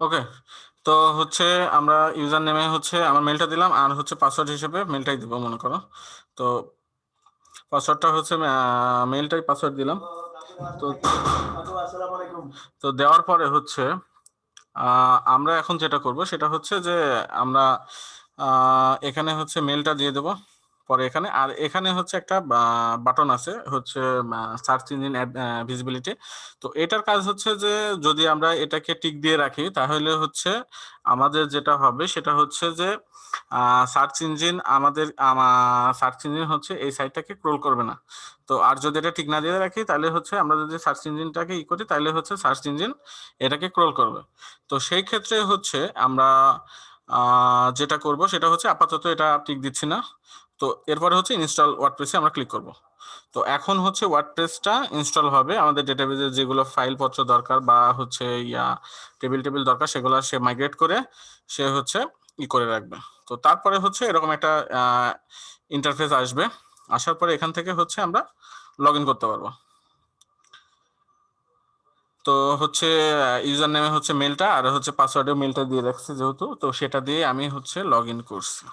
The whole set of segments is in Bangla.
ওকে। তো হচ্ছে আমরা ইউজার নেমে হচ্ছে আমার মেলটা দিলাম, আর হচ্ছে পাসওয়ার্ড হিসেবে মেলটাই দিব মনে করো। তো পাসওয়ার্ডটা হচ্ছে মেলটাই পাসওয়ার্ড দিলাম। তো তো দেওয়ার পরে হচ্ছে আমরা এখন যেটা করব সেটা হচ্ছে যে আমরা এখানে হচ্ছে মেলটা দিয়ে দেব। পরে এখানে আর এখানে হচ্ছে একটা বাটন আছে হচ্ছে সার্চ ইঞ্জিন ভিজিবিলিটি। তো এটার কাজ হচ্ছে যে যদি আমরা এটাকে টিক দিয়ে রাখি তাহলে হচ্ছে আমাদের যেটা হবে সেটা হচ্ছে যে সার্চ ইঞ্জিন সার্চ ইঞ্জিন হচ্ছে এই সাইটটাকে ক্রোল করবে না। তো আর যদি এটা ঠিক না দিয়ে রাখি তাহলে হচ্ছে আমরা যদি সার্চ ইঞ্জিনটাকে করি তাহলে হচ্ছে সার্চ ইঞ্জিন এটাকে ক্রোল করবে। তো সেই ক্ষেত্রে হচ্ছে আমরা যেটা করব সেটা হচ্ছে আপাতত এটা টিক দিচ্ছি না। তো এরপরে হচ্ছে ইনস্টল ওয়ার্ডপ্রেসে আমরা ক্লিক করব। তো এখন হচ্ছে ওয়ার্ডপ্রেসটা ইনস্টল হবে, আমাদের ডেটাবেজের যেগুলো ফাইলপত্র দরকার বা হচ্ছে টেবিল টেবিল দরকার সেগুলো সে মাইগ্রেট করে সে হচ্ছে করে রাখবে। তো তারপরে হচ্ছে এরকম একটা ইন্টারফেস আসবে। আসার পরে এখান থেকে হচ্ছে আমরা লগ ইন করতে পারবো। তো হচ্ছে ইউজার নেমে হচ্ছে মেলটা আর হচ্ছে পাসওয়ার্ডের মেলটা দিয়ে রাখছি যেহেতু, তো সেটা দিয়ে আমি হচ্ছে লগ ইন করছি।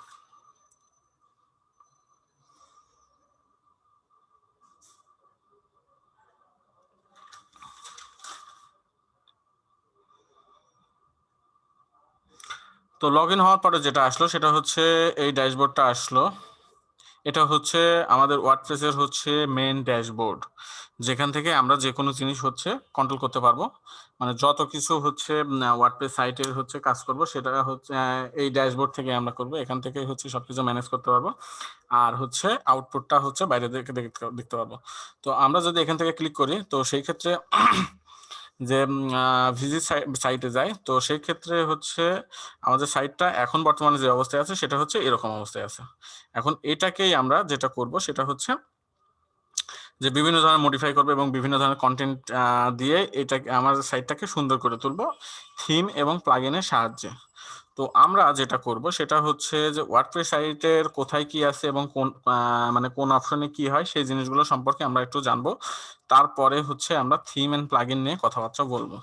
তো লগ ইন হওয়ার পরে যেটা আসলো সেটা হচ্ছে এই ড্যাশবোর্ডটা আসলো। এটা হচ্ছে আমাদের ওয়ার্ডপ্রেসের হচ্ছে মেন ড্যাশবোর্ড, যেখান থেকে আমরা যে কোনো জিনিস হচ্ছে কন্ট্রোল করতে পারবো। মানে যত কিছু হচ্ছে ওয়ার্ডপ্রেস সাইটের হচ্ছে কাজ করব সেটা হচ্ছে এই ড্যাশবোর্ড থেকে আমরা করব, এখান থেকে হচ্ছে সবকিছু ম্যানেজ করতে পারবো। আর হচ্ছে আউটপুটটা হচ্ছে বাইরে থেকে দেখতে পারবো। তো আমরা যদি এখান থেকে ক্লিক করি তো সেই ক্ষেত্রে যে ভিজিট সাইটে যায়, তো সেই ক্ষেত্রে হচ্ছে আমাদের সাইটটা এখন বর্তমানে যে অবস্থায় আছে সেটা হচ্ছে এরকম অবস্থায় আছে। এখন এটাকেই আমরা যেটা করব সেটা হচ্ছে যে বিভিন্ন ধরনের মডিফাই করবো এবং বিভিন্ন ধরনের কন্টেন্ট দিয়ে এটাকে আমার সাইটটাকে সুন্দর করে তুলবো থিম এবং প্লাগইনের সাহায্যে। তো আমরা যেটা করব সেটা হচ্ছে যে ওয়ার্ডপ্রেস সাইটের কোথায় কি আছে এবং কোন মানে কোন অপশনে কি হয় সেই জিনিসগুলো সম্পর্কে আমরা একটু জানবো। তারপরে হচ্ছে আমরা থিম এন্ড প্লাগইন নিয়ে কথাবার্তা বলবো।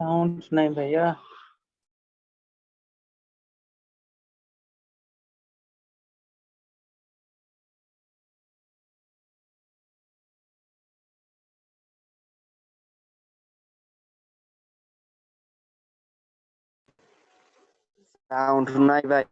সাউন্ড নাই ভাইয়া। সাউন্ড নাই ভাই।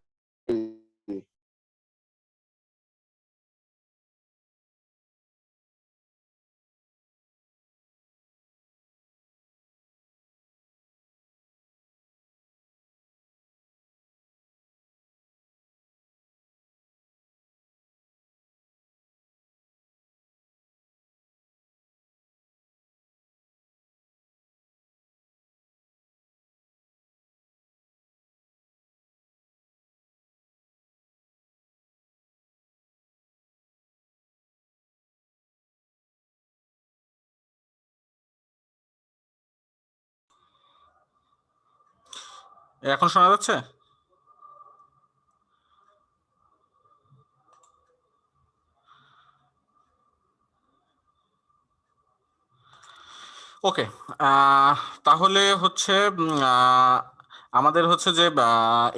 এখন শোনা যাচ্ছে? ওকে, তাহলে হচ্ছে আমাদের হচ্ছে যে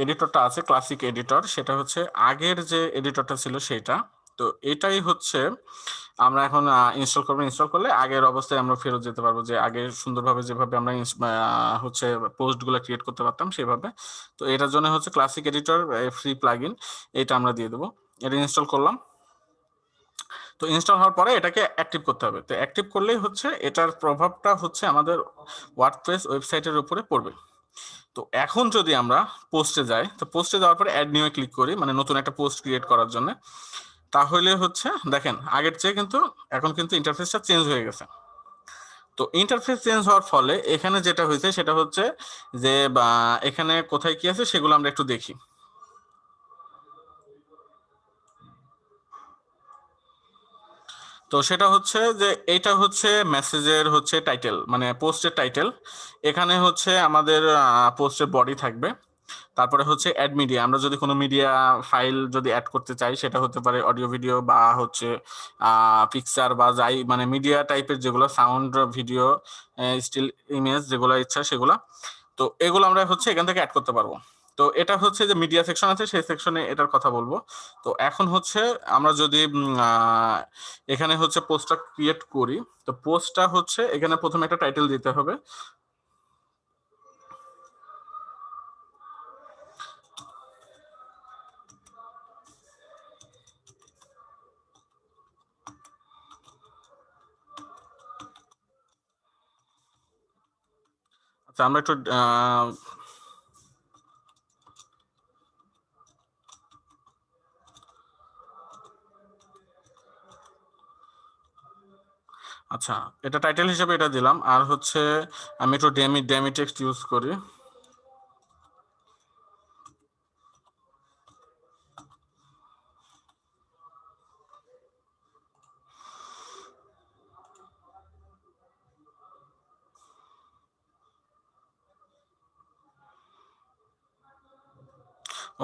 এডিটরটা আছে, ক্লাসিক এডিটর, সেটা হচ্ছে আগের যে এডিটরটা ছিল সেটা। তো এটাই হচ্ছে আমরা এখন ইনস্টল করবো। ইনস্টল করলে আগের অবস্থায় আমরা ফেরত যেতে পারবো, যে আগে সুন্দরভাবে যেভাবে আমরা হচ্ছে পোস্টগুলো ক্রিয়েট করতে পারতাম সেভাবে। তো এটার জন্য হচ্ছে ক্লাসিক এডিটর ফ্রি প্লাগইন, এটা আমরা দিয়ে দেবো। এটা ইনস্টল করলাম। তো ইনস্টল হওয়ার পরে এটাকে অ্যাক্টিভ করতে হবে। তো অ্যাক্টিভ করলেই হচ্ছে এটার প্রভাবটা হচ্ছে আমাদের ওয়ার্ডপ্রেস ওয়েবসাইটের উপরে পড়বে। তো এখন যদি আমরা পোস্টে যাই, তো পোস্টে যাওয়ার পরে অ্যাড নিউয়ে ক্লিক করি, মানে নতুন একটা পোস্ট ক্রিয়েট করার জন্য, তাহলে হচ্ছে দেখেন আগের চেয়ে কিন্তু এখন কিন্তু ইন্টারফেসটা চেঞ্জ হয়ে গেছে। তো ইন্টারফেস চেঞ্জ হওয়ার ফলে এখানে যেটা হয়েছে সেটা হচ্ছে যে এখানে কোথায় কি আছে সেগুলো আমরা একটু দেখি। তো সেটা হচ্ছে যে এইটা হচ্ছে মেসেজের হচ্ছে টাইটেল, মানে পোস্টের টাইটেল। এখানে হচ্ছে আমাদের পোস্টের বডি থাকবে। তারপরে হচ্ছে অ্যাড মিডিয়া, আমরা যদি কোনো মিডিয়া ফাইল যদি অ্যাড করতে চাই, সেটা হতে পারে অডিও ভিডিও বা হচ্ছে পিকচার বা যাই, মানে মিডিয়া টাইপের যেগুলো, সাউন্ড, ভিডিও, স্টিল ইমেজ, যেগুলো ইচ্ছা সেগুলো। তো এগুলো আমরা হচ্ছে এখান থেকে অ্যাড করতে পারবো। তো এটা হচ্ছে যে মিডিয়া সেকশন আছে, সেই সেকশনে এটার কথা বলবো। তো এখন হচ্ছে আমরা যদি এখানে হচ্ছে পোস্টটা ক্রিয়েট করি, তো পোস্টটা হচ্ছে এখানে প্রথমে একটা টাইটেল দিতে হবে। আচ্ছা, আমরা একটু আচ্ছা, এটা টাইটেল হিসেবে এটা দিলাম। আর হচ্ছে আমি একটু ডেমি টেক্সট ইউজ করি।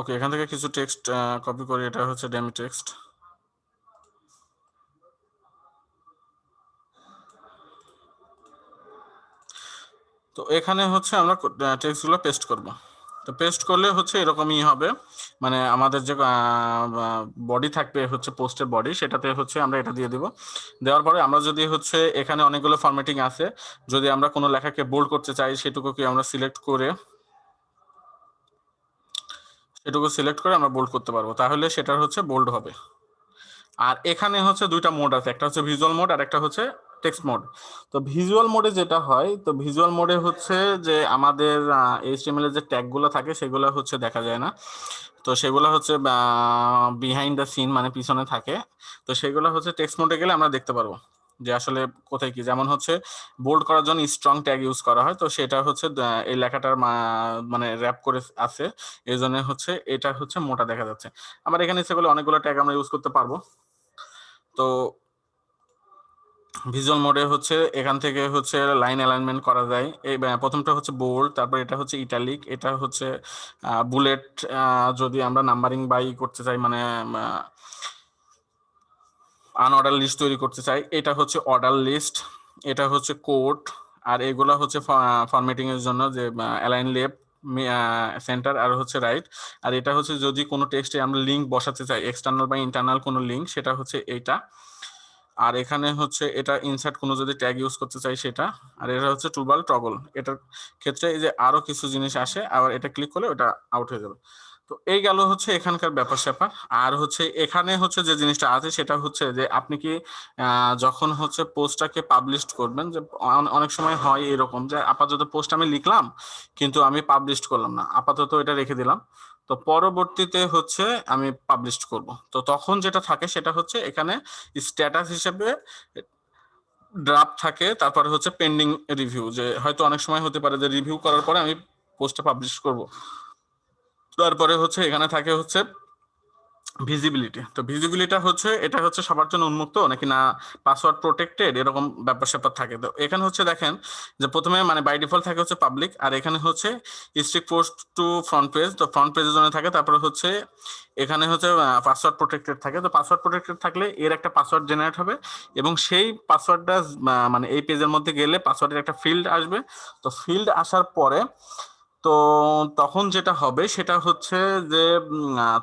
ওকে, এখান থেকে কিছু টেক্সট কপি করি, এটা হচ্ছে ডেমি টেক্সট। তো এখানে হচ্ছে আমরা টেক্সটগুলো পেস্ট করব। তো পেস্ট করলে হচ্ছে এরকমই হবে, মানে আমাদের যে বডি থাকবে হচ্ছে পোস্টের বডি, সেটাতে হচ্ছে আমরা এটা দিয়ে দিব। দেওয়ার পরে আমরা যদি হচ্ছে এখানে অনেকগুলো ফরম্যাটিং আছে, যদি আমরা কোনো লেখাকে বোল্ড করতে চাই সেটুকুকে আমরা সিলেক্ট করে আমরা বোল্ড করতে পারবো, তাহলে সেটার হচ্ছে বোল্ড হবে। আর এখানে হচ্ছে দুইটা মোড আছে, একটা হচ্ছে ভিজুয়াল মোড আর একটা হচ্ছে টেক্সট মোড। তো ভিজুয়াল মোডে যেটা হয়, তো ভিজুয়াল মোডে হচ্ছে যে আমাদের এইচটিএমএল এর যে ট্যাগগুলো থাকে সেগুলো হচ্ছে দেখা যায় না। তো সেগুলো হচ্ছে বিহাইন্ড দ্য সিন, মানে পিছনে থাকে। তো সেগুলো হচ্ছে টেক্সট মোডে গেলে আমরা দেখতে পারবো যে আসলে কোথায় কি। যেমন হচ্ছে বোল্ড করার জন্য স্ট্রং ট্যাগ ইউজ করা হয়, তো সেটা হচ্ছে এই লেখাটার মানে র্যাপ করে আছে, এই জন্য হচ্ছে এটা হচ্ছে মোটা দেখা যাচ্ছে। আমার এখানে ইচ্ছে করলে অনেকগুলো ট্যাগ আমরা ইউজ করতে পারবো। তো ভিজুয়াল মোডে হচ্ছে এখান থেকে হচ্ছে লাইন অ্যালাইনমেন্ট করা যায়। এই প্রথমটা হচ্ছে বোল্ড, তারপর এটা হচ্ছে ইটালিক, এটা হচ্ছে বুলেট। যদি আমরা নাম্বারিং বাই করতে চাই, মানে আনঅর্ডার লিস্ট তৈরি করতে চাই, এটা হচ্ছে অর্ডার লিস্ট। এটা হচ্ছে কোড, আর এগুলো হচ্ছে ফরম্যাটিং এর জন্য, যে অ্যালাইন লেফট, সেন্টার আর হচ্ছে রাইট। আর এটা হচ্ছে যদি কোনো টেক্সটে আমরা লিঙ্ক বসাতে চাই, এক্সটার্নাল বা ইন্টারনাল কোনো লিঙ্ক, সেটা হচ্ছে এইটা। আর এখানে হচ্ছে এটা ইনসার্ট কোনো যদি ট্যাগ ইউজ করতে চাই সেটা। আর এটা হচ্ছে টুলবার টগল, এটার ক্ষেত্রে এই যে আরো কিছু জিনিস আসে, আবার এটা ক্লিক করলে ওটা আউট হয়ে যাবে। তো এই গেল হচ্ছে এখানকার ব্যাপার স্যাপার। আর হচ্ছে এখানে হচ্ছে যে জিনিসটা আছে সেটা হচ্ছে যে আপনি কি যখন হচ্ছে পোস্টটাকে পাবলিশ করবেন, যে অনেক সময় হয় এরকম যে আপাতত পোস্ট আমি লিখলাম কিন্তু আমি পাবলিশ করলাম না, আপাতত এটা রেখে দিলাম, তো পরবর্তীতে হচ্ছে আমি পাবলিশ করব। তো তখন যেটা থাকে সেটা হচ্ছে এখানে স্ট্যাটাস হিসেবে ড্রাফট থাকে, তারপরে হচ্ছে পেন্ডিং রিভিউ, যে হয়তো অনেক সময় হতে পারে যে রিভিউ করার পরে আমি পোস্টটা পাবলিশ করব। তারপরে হচ্ছে এখানে থাকে হচ্ছে ভিজিবিলিটি। তো ভিজিবিলিটি হচ্ছে এটা হচ্ছে সবার জন্য উন্মুক্ত নাকি না পাসওয়ার্ড প্রোটেক্টেড, এরকম ব্যাপার স্যাপার থাকে। তো এখানে হচ্ছে দেখেন যে প্রথমে মানে বাই ডিফল্ট থাকে হচ্ছে পাবলিক, আর এখানে হচ্ছে strict post to front page, তো ফ্রন্ট পেজের জন্য থাকে। তারপরে হচ্ছে এখানে হচ্ছে পাসওয়ার্ড প্রোটেক্টেড থাকে। তো পাসওয়ার্ড প্রোটেক্টেড থাকলে এর একটা পাসওয়ার্ড জেনারেট হবে, এবং সেই পাসওয়ার্ডটা মানে এই পেজের মধ্যে গেলে পাসওয়ার্ডের একটা ফিল্ড আসবে। তো ফিল্ড আসার পরে তো তখন যেটা হবে সেটা হচ্ছে যে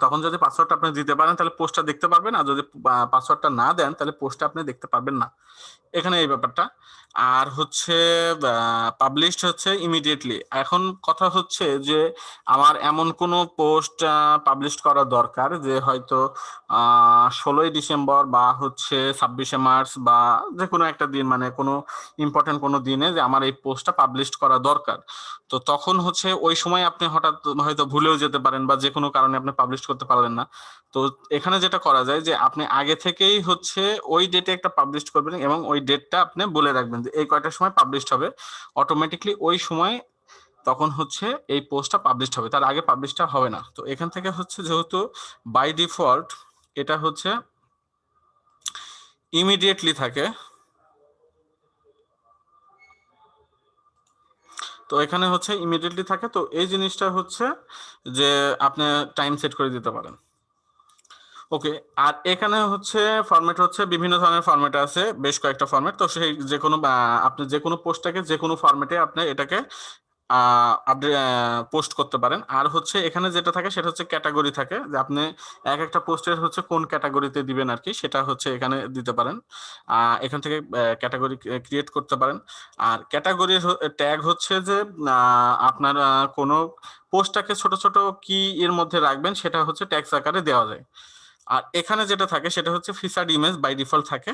তখন যদি পাসওয়ার্ডটা আপনি দিতে পারেন তাহলে পোস্টটা দেখতে পারবেন, আর যদি পাসওয়ার্ডটা না দেন তাহলে পোস্টটা আপনি দেখতে পারবেন না। এখানে এই ব্যাপারটা। আর হচ্ছে পাবলিশড হচ্ছে ইমিডিয়েটলি। এখন কথা হচ্ছে যে আমার এমন কোনো পোস্ট পাবলিশ করা দরকার যে হয়তো 16ই ডিসেম্বর বা হচ্ছে 26শে মার্চ বা যে কোনো একটা দিন, মানে কোনো ইম্পর্টেন্ট কোনো দিনে যে আমার এই পোস্টটা পাবলিশ করা দরকার। তো তখন হচ্ছে ওই সময় আপনি হঠাৎ হয়তো ভুলেও যেতে পারেন বা যে কোনো কারণে আপনি পাবলিশ করতে পারলেন না। তো এখানে যেটা করা যায় যে আপনি আগে থেকেই হচ্ছে ওই ডেটে একটা পাবলিশ করবেন, এবং ওই ডেটটা আপনি বলে রাখবেন যে এই কয়টার সময় পাবলিশ হবে। অটোমেটিকলি ওই সময় তখন হচ্ছে এই পোস্টটা পাবলিশ হবে, তার আগে পাবলিশটা হবে না। তো এখান থেকে হচ্ছে যেহেতু বাই ডিফল্ট এটা হচ্ছে ইমিডিয়েটলি থাকে, তো এখানে হচ্ছে ইমিডিয়েটলি থাকে। তো এই জিনিসটা হচ্ছে যে আপনি টাইম সেট করে দিতে পারেন। ওকে। আর এখানে হচ্ছে ফরম্যাট হচ্ছে বিভিন্ন ধরনের ফরম্যাট আছে, বেশ কয়েকটা ফরম্যাট। তো সেই যে কোনো আপনি যে কোনো পোস্টটাকে যে কোনো ফরম্যাটে আপনি এটাকে আপডেট পোস্ট করতে পারেন। আর হচ্ছে এখানে যেটা থাকে সেটা হচ্ছে ক্যাটাগরি থাকে, যে আপনি এক একটা পোস্টের হচ্ছে কোন ক্যাটাগরিতে দিবেন আর কি, সেটা হচ্ছে এখানে দিতে পারেন। এখান থেকে ক্যাটাগরি ক্রিয়েট করতে পারেন। আর ক্যাটাগরির ট্যাগ হচ্ছে যে আপনার কোনো পোস্টটাকে ছোট ছোট কি এর মধ্যে রাখবেন সেটা হচ্ছে ট্যাগস আকারে দেওয়া যায়। আর এখানে যেটা থাকে সেটা হচ্ছে ফিচার্ড ইমেজ বাই ডিফল্ট থাকে।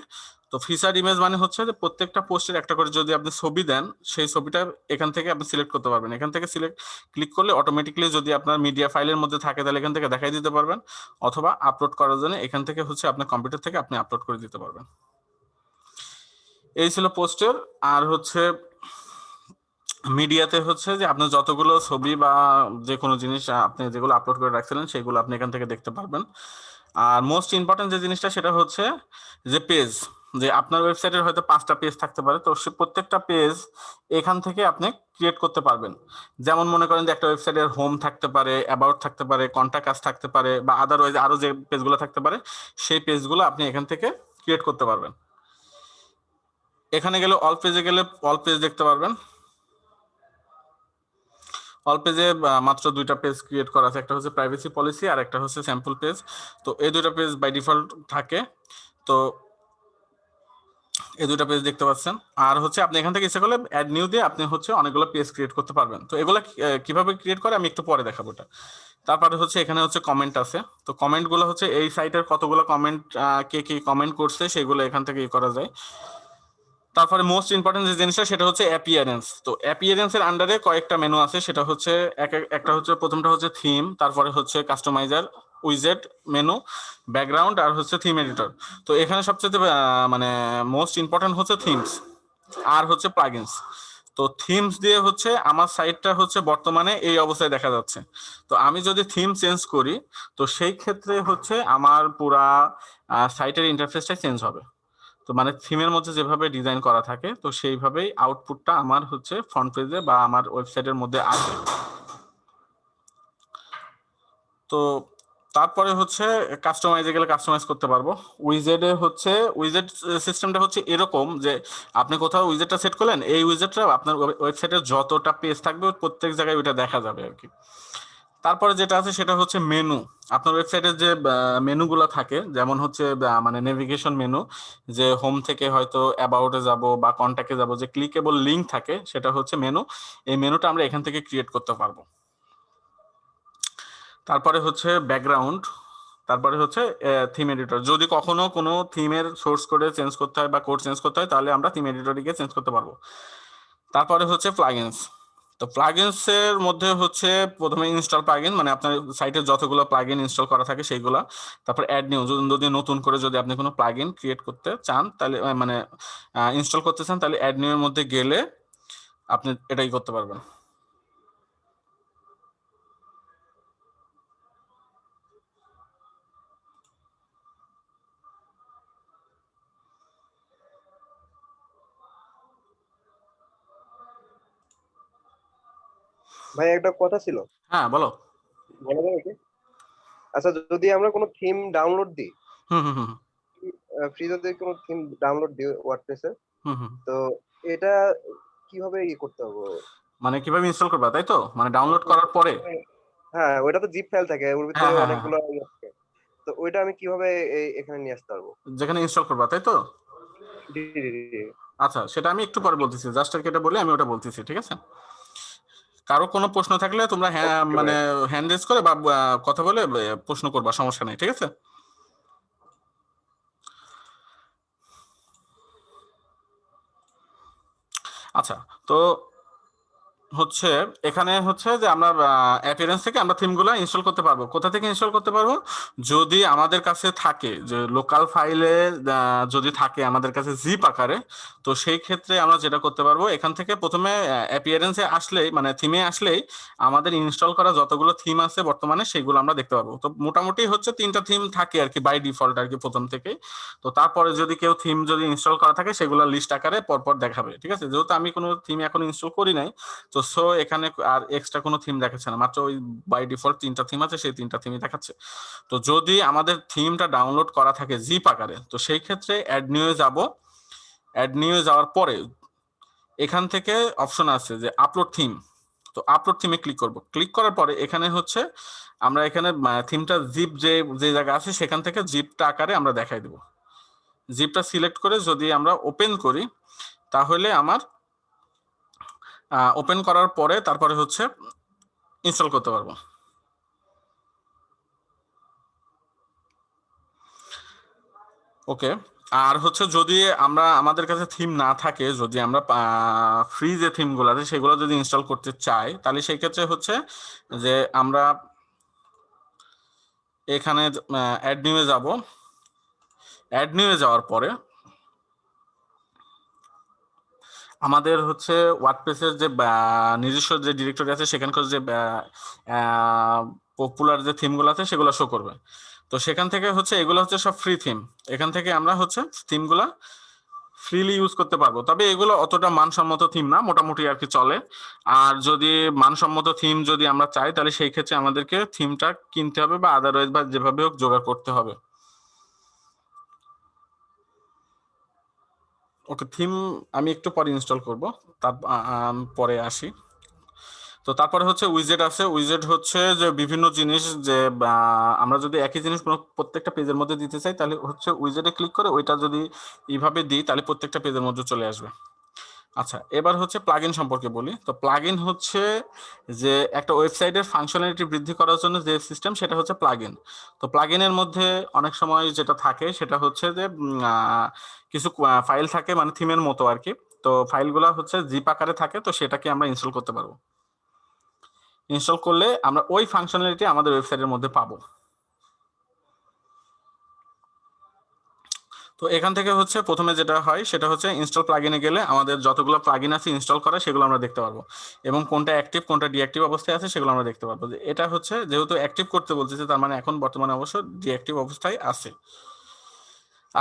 তো ফিচার্ড ইমেজ মানে হচ্ছে যে প্রত্যেকটা পোস্টের একটা করে যদি আপনি ছবি দেন, সেই ছবিটা এখান থেকে আপনি সিলেক্ট করতে পারবেন। এখান থেকে সিলেক্ট ক্লিক করলে অটোমেটিকলি যদি আপনার মিডিয়া ফাইলের মধ্যে থাকে তাহলে এখান থেকে দেখাই দিতে পারবেন, অথবা আপলোড করার জন্য এখান থেকে হচ্ছে আপনার কম্পিউটার থেকে আপনি আপলোড করে দিতে পারবেন। এই ছিল পোস্টের। আর হচ্ছে মিডিয়াতে হচ্ছে যে আপনার যতগুলো ছবি বা যে কোনো জিনিস আপনি যেগুলো আপলোড করে রাখছিলেন সেগুলো আপনি এখান থেকে দেখতে পারবেন। আর মোস্ট ইম্পর্টেন্ট যে জিনিসটা সেটা হচ্ছে যে পেজ, যে আপনার ওয়েবসাইটের হয়তো 5টা পেজ থাকতে পারে, তো সে প্রত্যেকটা পেজ এখান থেকে আপনি ক্রিয়েট করতে পারবেন। যেমন মনে করেন যে একটা ওয়েবসাইটের হোম থাকতে পারে, অ্যাবাউট থাকতে পারে, কন্টাক্ট আস থাকতে পারে, বা আদারওয়াইজ আরো যে পেজগুলো থাকতে পারে সেই পেজগুলো আপনি এখান থেকে ক্রিয়েট করতে পারবেন। এখানে গেলে অল পেজে গেলে অল পেজ দেখতে পারবেন। অল পেজে মাত্র 2টা পেজ ক্রিয়েট করা আছে, একটা হচ্ছে প্রাইভেসি পলিসি আর একটা হচ্ছে স্যাম্পল পেজ। তো এই 2টা পেজ বাই ডিফল্ট থাকে। তো এই 2টা পেজ দেখতে পাচ্ছেন। আর হচ্ছে আপনি এখান থেকে ইচ্ছা করলে অ্যাড নিউ দিয়ে আপনি হচ্ছে অনেকগুলো পেজ ক্রিয়েট করতে পারবেন। তো এগুলো কিভাবে ক্রিয়েট করে আমি একটু পরে দেখাবো এটা। তারপরে হচ্ছে এখানে হচ্ছে কমেন্ট আছে। তো কমেন্টগুলো হচ্ছে এই সাইটের কতগুলো কমেন্ট, কে কি কমেন্ট করছে সেগুলো এখান থেকে করা যায়। তারপরে মোস্ট ইম্পর্টেন্ট যে জিনিসটা সেটা হচ্ছে অ্যাপিয়ারেন্স। তো অ্যাপিয়ারেন্সের আন্ডারে কয়েকটা মেনু আছে, সেটা হচ্ছে একটা হচ্ছে প্রথমটা হচ্ছে থিম, তারপরে হচ্ছে কাস্টমাইজার, উইজেট, মেনু, ব্যাকগ্রাউন্ড, আর হচ্ছে থিম এডিটর। তো এখানে সবচেয়ে মানে মোস্ট ইম্পর্টেন্ট হচ্ছে থিমস আর হচ্ছে প্লাগইনস। তো থিমস দিয়ে হচ্ছে আমার সাইটটা হচ্ছে বর্তমানে এই অবস্থায় দেখা যাচ্ছে। তো আমি যদি থিম চেঞ্জ করি তো সেই ক্ষেত্রে হচ্ছে আমার পুরা সাইটের ইন্টারফেসটা চেঞ্জ হবে। তো মানে থিমের মধ্যে যেভাবে ডিজাইন করা থাকে তো সেইভাবেই আউটপুটটা আমার হচ্ছে ফ্রন্ট পেজে বা আমার ওয়েবসাইটের মধ্যে আসে। তো তারপরে হচ্ছে কাস্টমাইজে গেলে কাস্টমাইজ করতে পারবো। উইজেডে হচ্ছে উইজেড সিস্টেমটা হচ্ছে এরকম যে আপনি কোথাও উইজেটটা সেট করলেন, এই উইজেটটা আপনার ওয়েবসাইটের যতটা পেজ থাকবে প্রত্যেক জায়গায় ওইটা দেখা যাবে আর কি। তারপরে যেটা আছে সেটা হচ্ছে মেনু। আপনার ওয়েবসাইটের যে মেনুগুলো থাকে, যেমন হচ্ছে মানে নেভিগেশন মেনু, যে হোম থেকে হয়তো অ্যাবাউটে যাব বা কন্ট্যাক্টে যাব, যে ক্লিকেবল লিঙ্ক থাকে, সেটা হচ্ছে মেনু। এই মেনুটা আমরা এখান থেকে ক্রিয়েট করতে পারবো। তারপরে হচ্ছে ব্যাকগ্রাউন্ড, তারপরে হচ্ছে থিম এডিটর। যদি কখনো কোনো থিমের সোর্স কোডে চেঞ্জ করতে হয় বা কোড চেঞ্জ করতে হয়, তাহলে আমরা থিম এডিটরে গিয়ে চেঞ্জ করতে পারবো। তারপরে হচ্ছে প্লাগইনস। তো প্লাগইনস এর মধ্যে হচ্ছে প্রথমে ইনস্টল প্লাগইন, মানে আপনার সাইটে যতগুলো প্লাগইন ইনস্টল করা থাকে সেইগুলা। তারপর অ্যাড নিউ, যদি নতুন করে যদি আপনি কোনো প্লাগইন ক্রিয়েট করতে চান, তাহলে মানে ইনস্টল করতে চান, তাহলে অ্যাড নিউ এর মধ্যে গেলে আপনি এটাই করতে পারবেন। ভাই একটা কথা ছিল, হ্যাঁ, বলো। বলা যাবে কি? আচ্ছা, যদি আমরা কোনো থিম ডাউনলোড দিই, হুম হুম হুম ফ্রি যদি কোনো থিম ডাউনলোড দিই ওয়ার্ডপ্রেসে, হুম হুম। তো এটা কিভাবে করতে হবে? মানে কিভাবে ইনস্টল করবা, তাই তো? মানে ডাউনলোড করার পরে? হ্যাঁ, ওইটা তো জিপ ফাইল থাকে, ওর হ্যাঁ ভিতরে হ্যাঁ হ্যাঁ হ্যাঁ। অনেকগুলো ইয়ে থাকে। তো ওইটা আমি কিভাবে এখানে নিয়ে আসতে পারবো? যেখানে ইনস্টল করবা, তাই তো? জি জি জি জি। আচ্ছা, সেটা আমি একটু পরে বলতেছি, জাস্ট আর কি এটা বলে আমি ওটা বলতেছি, ঠিক আছে? কারো কোনো প্রশ্ন থাকলে তোমরা হ্যাঁ ওকে মানে ভাই। হ্যান্ড রেজ করে বা কথা বলে প্রশ্ন করবা, সমস্যা নেই, ঠিক আছে? আচ্ছা, তো হচ্ছে এখানে হচ্ছে যে আমরা অ্যাপিয়ারেন্স থেকে আমরা থিমগুলো ইনস্টল করতে পারবো। কোথা থেকে ইনস্টল করতে পারবো? যদি আমাদের কাছে থাকে যে লোকাল ফাইলে, যদি থাকে আমাদের কাছে জিপ আকারে, তো সেই ক্ষেত্রে আমরা যেটা করতে পারবো, এখান থেকে প্রথমে অ্যাপিয়ারেন্সে আসলেই, মানে থিমে আসলেই আমাদের ইনস্টল করা যতগুলো থিম আছে বর্তমানে সেগুলো আমরা দেখতে পারবো। তো মোটামুটি হচ্ছে 3টা থিম থাকে আর কি বাই ডিফল্ট আর কি প্রথম থেকেই। তো তারপরে যদি কেউ থিম যদি ইনস্টল করা থাকে সেগুলো লিস্ট আকারে পরপর দেখাবে, ঠিক আছে? যেহেতু আমি কোনো থিম এখন ইনস্টল করি নাই, তো সো এখানে আর এক্সট্রা কোনো থিম দেখাচ্ছে না, মাত্র ওই বাই ডিফল্ট 3টা থিম আছে, সেই 3টা থিমই দেখাচ্ছে। তো যদি আমাদের থিমটা ডাউনলোড করা থাকে জিপ আকারে, তো সেই ক্ষেত্রে অ্যাড নিউয়ে যাব। অ্যাড নিউয়ে যাওয়ার পরে এখান থেকে অপশন আছে যে আপলোড থিম। তো আপলোড থিমে ক্লিক করব। ক্লিক করার পরে এখানে হচ্ছে আমরা এখানে থিমটা জিপ যে যে জায়গা আছে সেখান থেকে জিপটা আকারে আমরা দেখাই দেব। জিপটা সিলেক্ট করে যদি আমরা ওপেন করি, তাহলে আমার ওপেন করার পরে তারপরে হচ্ছে ইনস্টল করতে পারবো। ওকে। আর হচ্ছে যদি আমরা আমাদের কাছে থিম না থাকে, যদি আমরা ফ্রি যে থিমগুলো আছে সেগুলো যদি ইনস্টল করতে চাই, তাহলে সেই ক্ষেত্রে হচ্ছে যে আমরা এখানে অ্যাড নিউয়ে যাব। অ্যাড নিউয়ে যাওয়ার পরে আমাদের হচ্ছে ওয়ার্ডপ্রেসের যে নিজস্ব যে ডিরেক্টরি আছে সেখানকার যে পপুলার যে থিমগুলো আছে সেগুলো শো করবে। তো সেখান থেকে হচ্ছে এগুলো হচ্ছে সব ফ্রি থিম। এখান থেকে আমরা হচ্ছে থিমগুলা ফ্রিলি ইউজ করতে পারবো, তবে এগুলো অতটা মানসম্মত থিম না, মোটামুটি আর কি চলে। আর যদি মানসম্মত থিম যদি আমরা চাই, তাহলে সেই ক্ষেত্রে আমাদেরকে থিমটা কিনতে হবে বা আদারওয়াইজ বা যেভাবে হোক জোগাড় করতে হবে। ওকে, থিম আমি একটু পরে ইনস্টল করব, তার পরে আসি। তো তারপরে হচ্ছে উইজেট আছে। উইজেট হচ্ছে যে বিভিন্ন জিনিস, যে আমরা যদি একই জিনিস কোনো প্রত্যেকটা পেজের মধ্যে দিতে চাই, তাহলে হচ্ছে উইজেটে ক্লিক করে ওইটা যদি এইভাবে দিই, তাহলে প্রত্যেকটা পেজের মধ্যে চলে আসবে। আচ্ছা, এবার হচ্ছে প্লাগইন সম্পর্কে বলি। তো প্লাগইন হচ্ছে যে একটা ওয়েবসাইটের ফাংশনালিটি বৃদ্ধি করার জন্য যে সিস্টেম, সেটা হচ্ছে প্লাগইন। তো প্লাগইনের মধ্যে অনেক সময় যেটা থাকে সেটা হচ্ছে যে কিছু ফাইল থাকে, মানে থিমের মতো আর কি। তো ফাইলগুলো হচ্ছে জিপ আকারে থাকে, তো সেটাকে আমরা ইনস্টল করতে পারবো। ইনস্টল করলে আমরা ওই ফাংশনালিটি আমাদের ওয়েবসাইটের মধ্যে পাবো। তো এখান থেকে হচ্ছে প্রথমে যেটা হয় সেটা হচ্ছে ইনস্টল প্লাগইনে গেলে আমাদের যতগুলো প্লাগইন আছে ইনস্টল করা, সেগুলো আমরা দেখতে পারবো, এবং কোনটা অ্যাক্টিভ কোনটা ডিঅ্যাক্টিভ অবস্থায় আছে সেগুলো আমরা দেখতে পারবো। এটা হচ্ছে যেহেতু অ্যাক্টিভ করতে বলতেছে, তার মানে এখন বর্তমানে অবশ্য ডিঅ্যাক্টিভ অবস্থায় আছে।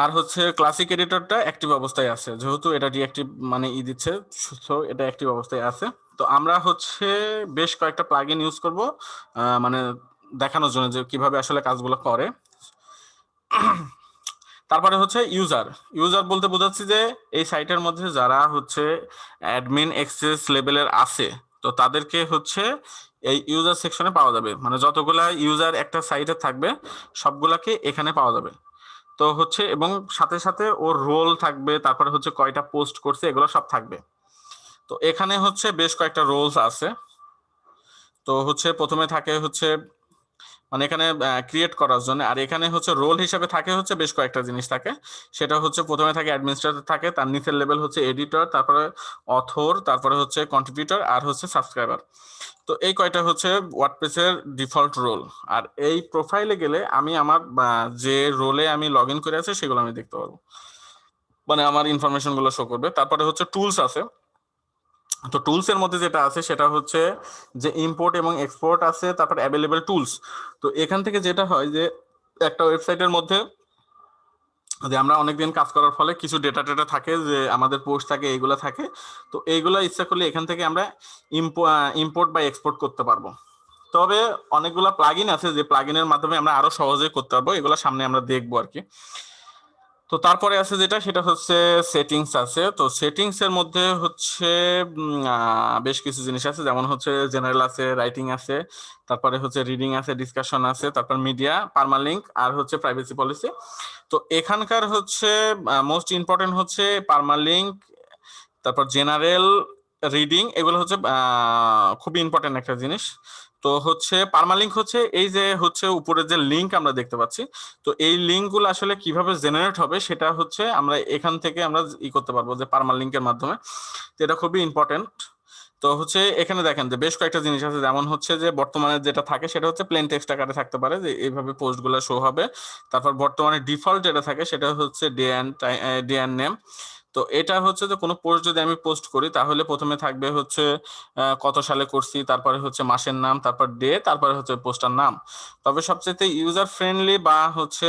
আর হচ্ছে ক্লাসিক এডিটরটা অ্যাক্টিভ অবস্থায় আছে, যেহেতু এটা ডিঅ্যাক্টিভ মানে দিচ্ছে, সো এটা অ্যাক্টিভ অবস্থায় আছে। তো আমরা হচ্ছে বেশ কয়েকটা প্লাগইন ইউজ করব, মানে দেখানোর জন্য যে কিভাবে আসলে কাজগুলো করে। তারপরে হচ্ছে ইউজার। ইউজার বলতে বোঝাচ্ছি যে এই সাইটের মধ্যে যারা হচ্ছে অ্যাডমিন অ্যাক্সেস লেভেলের আছে, তো তাদেরকে হচ্ছে এই ইউজার সেকশনে পাওয়া যাবে, মানে যতগুলা ইউজার একটা সাইটে থাকবে সবগুলাকে এখানে পাওয়া যাবে। তো হচ্ছে এবং সাথে সাথে ওর রোল থাকবে, তারপরে হচ্ছে কয়টা পোস্ট করছে এগুলো সব থাকবে। তো এখানে হচ্ছে বেশ কয়েকটা রোলস আছে। তো হচ্ছে প্রথমে থাকে হচ্ছে মানে এখানে ক্রিয়েট করার জন্য, আর এখানে হচ্ছে রোল হিসেবে থাকে হচ্ছে বেশ কয়েকটা জিনিস থাকে। সেটা হচ্ছে প্রথমে থাকে অ্যাডমিনিস্ট্রেটর থাকে, তার নিচের লেভেল হচ্ছে এডিটর, তারপরে অথর, তারপরে হচ্ছে কন্ট্রিবিউটর, আর হচ্ছে সাবস্ক্রাইবার। তো এই কয়টা হচ্ছে ওয়ার্ডপ্রেসের ডিফল্ট রোল। আর এই প্রোফাইলে গেলে আমি আমার যে রোলে আমি লগ ইন করে আছে সেগুলো আমি দেখতে পারবো, মানে আমার ইনফরমেশন গুলো শো করবে। তারপরে হচ্ছে টুলস আছে। তো টুলস এর মধ্যে যেটা আছে সেটা হচ্ছে যে ইম্পোর্ট এবং এক্সপোর্ট আছে, তারপর অ্যাভেলেবল টুলস। তো এখান থেকে যেটা হয় যে একটা ওয়েবসাইটের মধ্যে যে আমরা অনেকদিন কাজ করার ফলে কিছু ডেটা টেটা থাকে, যে আমাদের পোস্ট থাকে, এইগুলো থাকে। তো এইগুলো ইচ্ছা করলে এখান থেকে আমরা ইম্পোর্ট বা এক্সপোর্ট করতে পারবো। তবে অনেকগুলা প্লাগইন আছে যে প্লাগইনের মাধ্যমে আমরা আরো সহজে করতে পারবো, এগুলো সামনে আমরা দেখবো আর কি। তো তারপরে আছে যেটা সেটা হচ্ছে সেটিংস আছে। তো সেটিংস এর মধ্যে হচ্ছে বেশ কিছু জিনিস আছে, যেমন হচ্ছে জেনারেল আছে, রাইটিং আছে, তারপরে হচ্ছে রিডিং আছে, ডিসকাশন আছে, তারপর মিডিয়া, পার্মালিঙ্ক, আর হচ্ছে প্রাইভেসি পলিসি। তো এখানকার হচ্ছে মোস্ট ইম্পর্টেন্ট হচ্ছে পার্মালিঙ্ক, তারপর জেনারেল, রিডিং, এগুলো হচ্ছে খুবই ইম্পর্টেন্ট একটা জিনিস। তো হচ্ছে পার্মালিঙ্ক হচ্ছে এই যে হচ্ছে উপরে যে লিঙ্ক আমরা দেখতে পাচ্ছি, তো এই লিঙ্কগুলো আসলে কিভাবে জেনারেট হবে সেটা হচ্ছে আমরা এখান থেকে আমরা করতে পারবো যে পার্মালিঙ্কের মাধ্যমে। তো এটা খুবই ইম্পর্টেন্ট। তো হচ্ছে এখানে দেখেন যে বেশ কয়েকটা জিনিস আছে, যেমন হচ্ছে যে বর্তমানে যেটা থাকে সেটা হচ্ছে প্লেন টেক্সট আকারে থাকতে পারে, যে এইভাবে পোস্টগুলো শো হবে। তারপর বর্তমানে ডিফল্ট যেটা থাকে সেটা হচ্ছে ডে অ্যান্ড নেম। তো এটা হচ্ছে যে কোনো পোস্ট যদি আমি পোস্ট করি তাহলে প্রথমে থাকবে হচ্ছে কত সালে করছি, তারপরে হচ্ছে মাসের নাম, তারপর ডে, তারপরে হচ্ছে পোস্টার নাম। তবে সবচেয়ে ইউজার ফ্রেন্ডলি বা হচ্ছে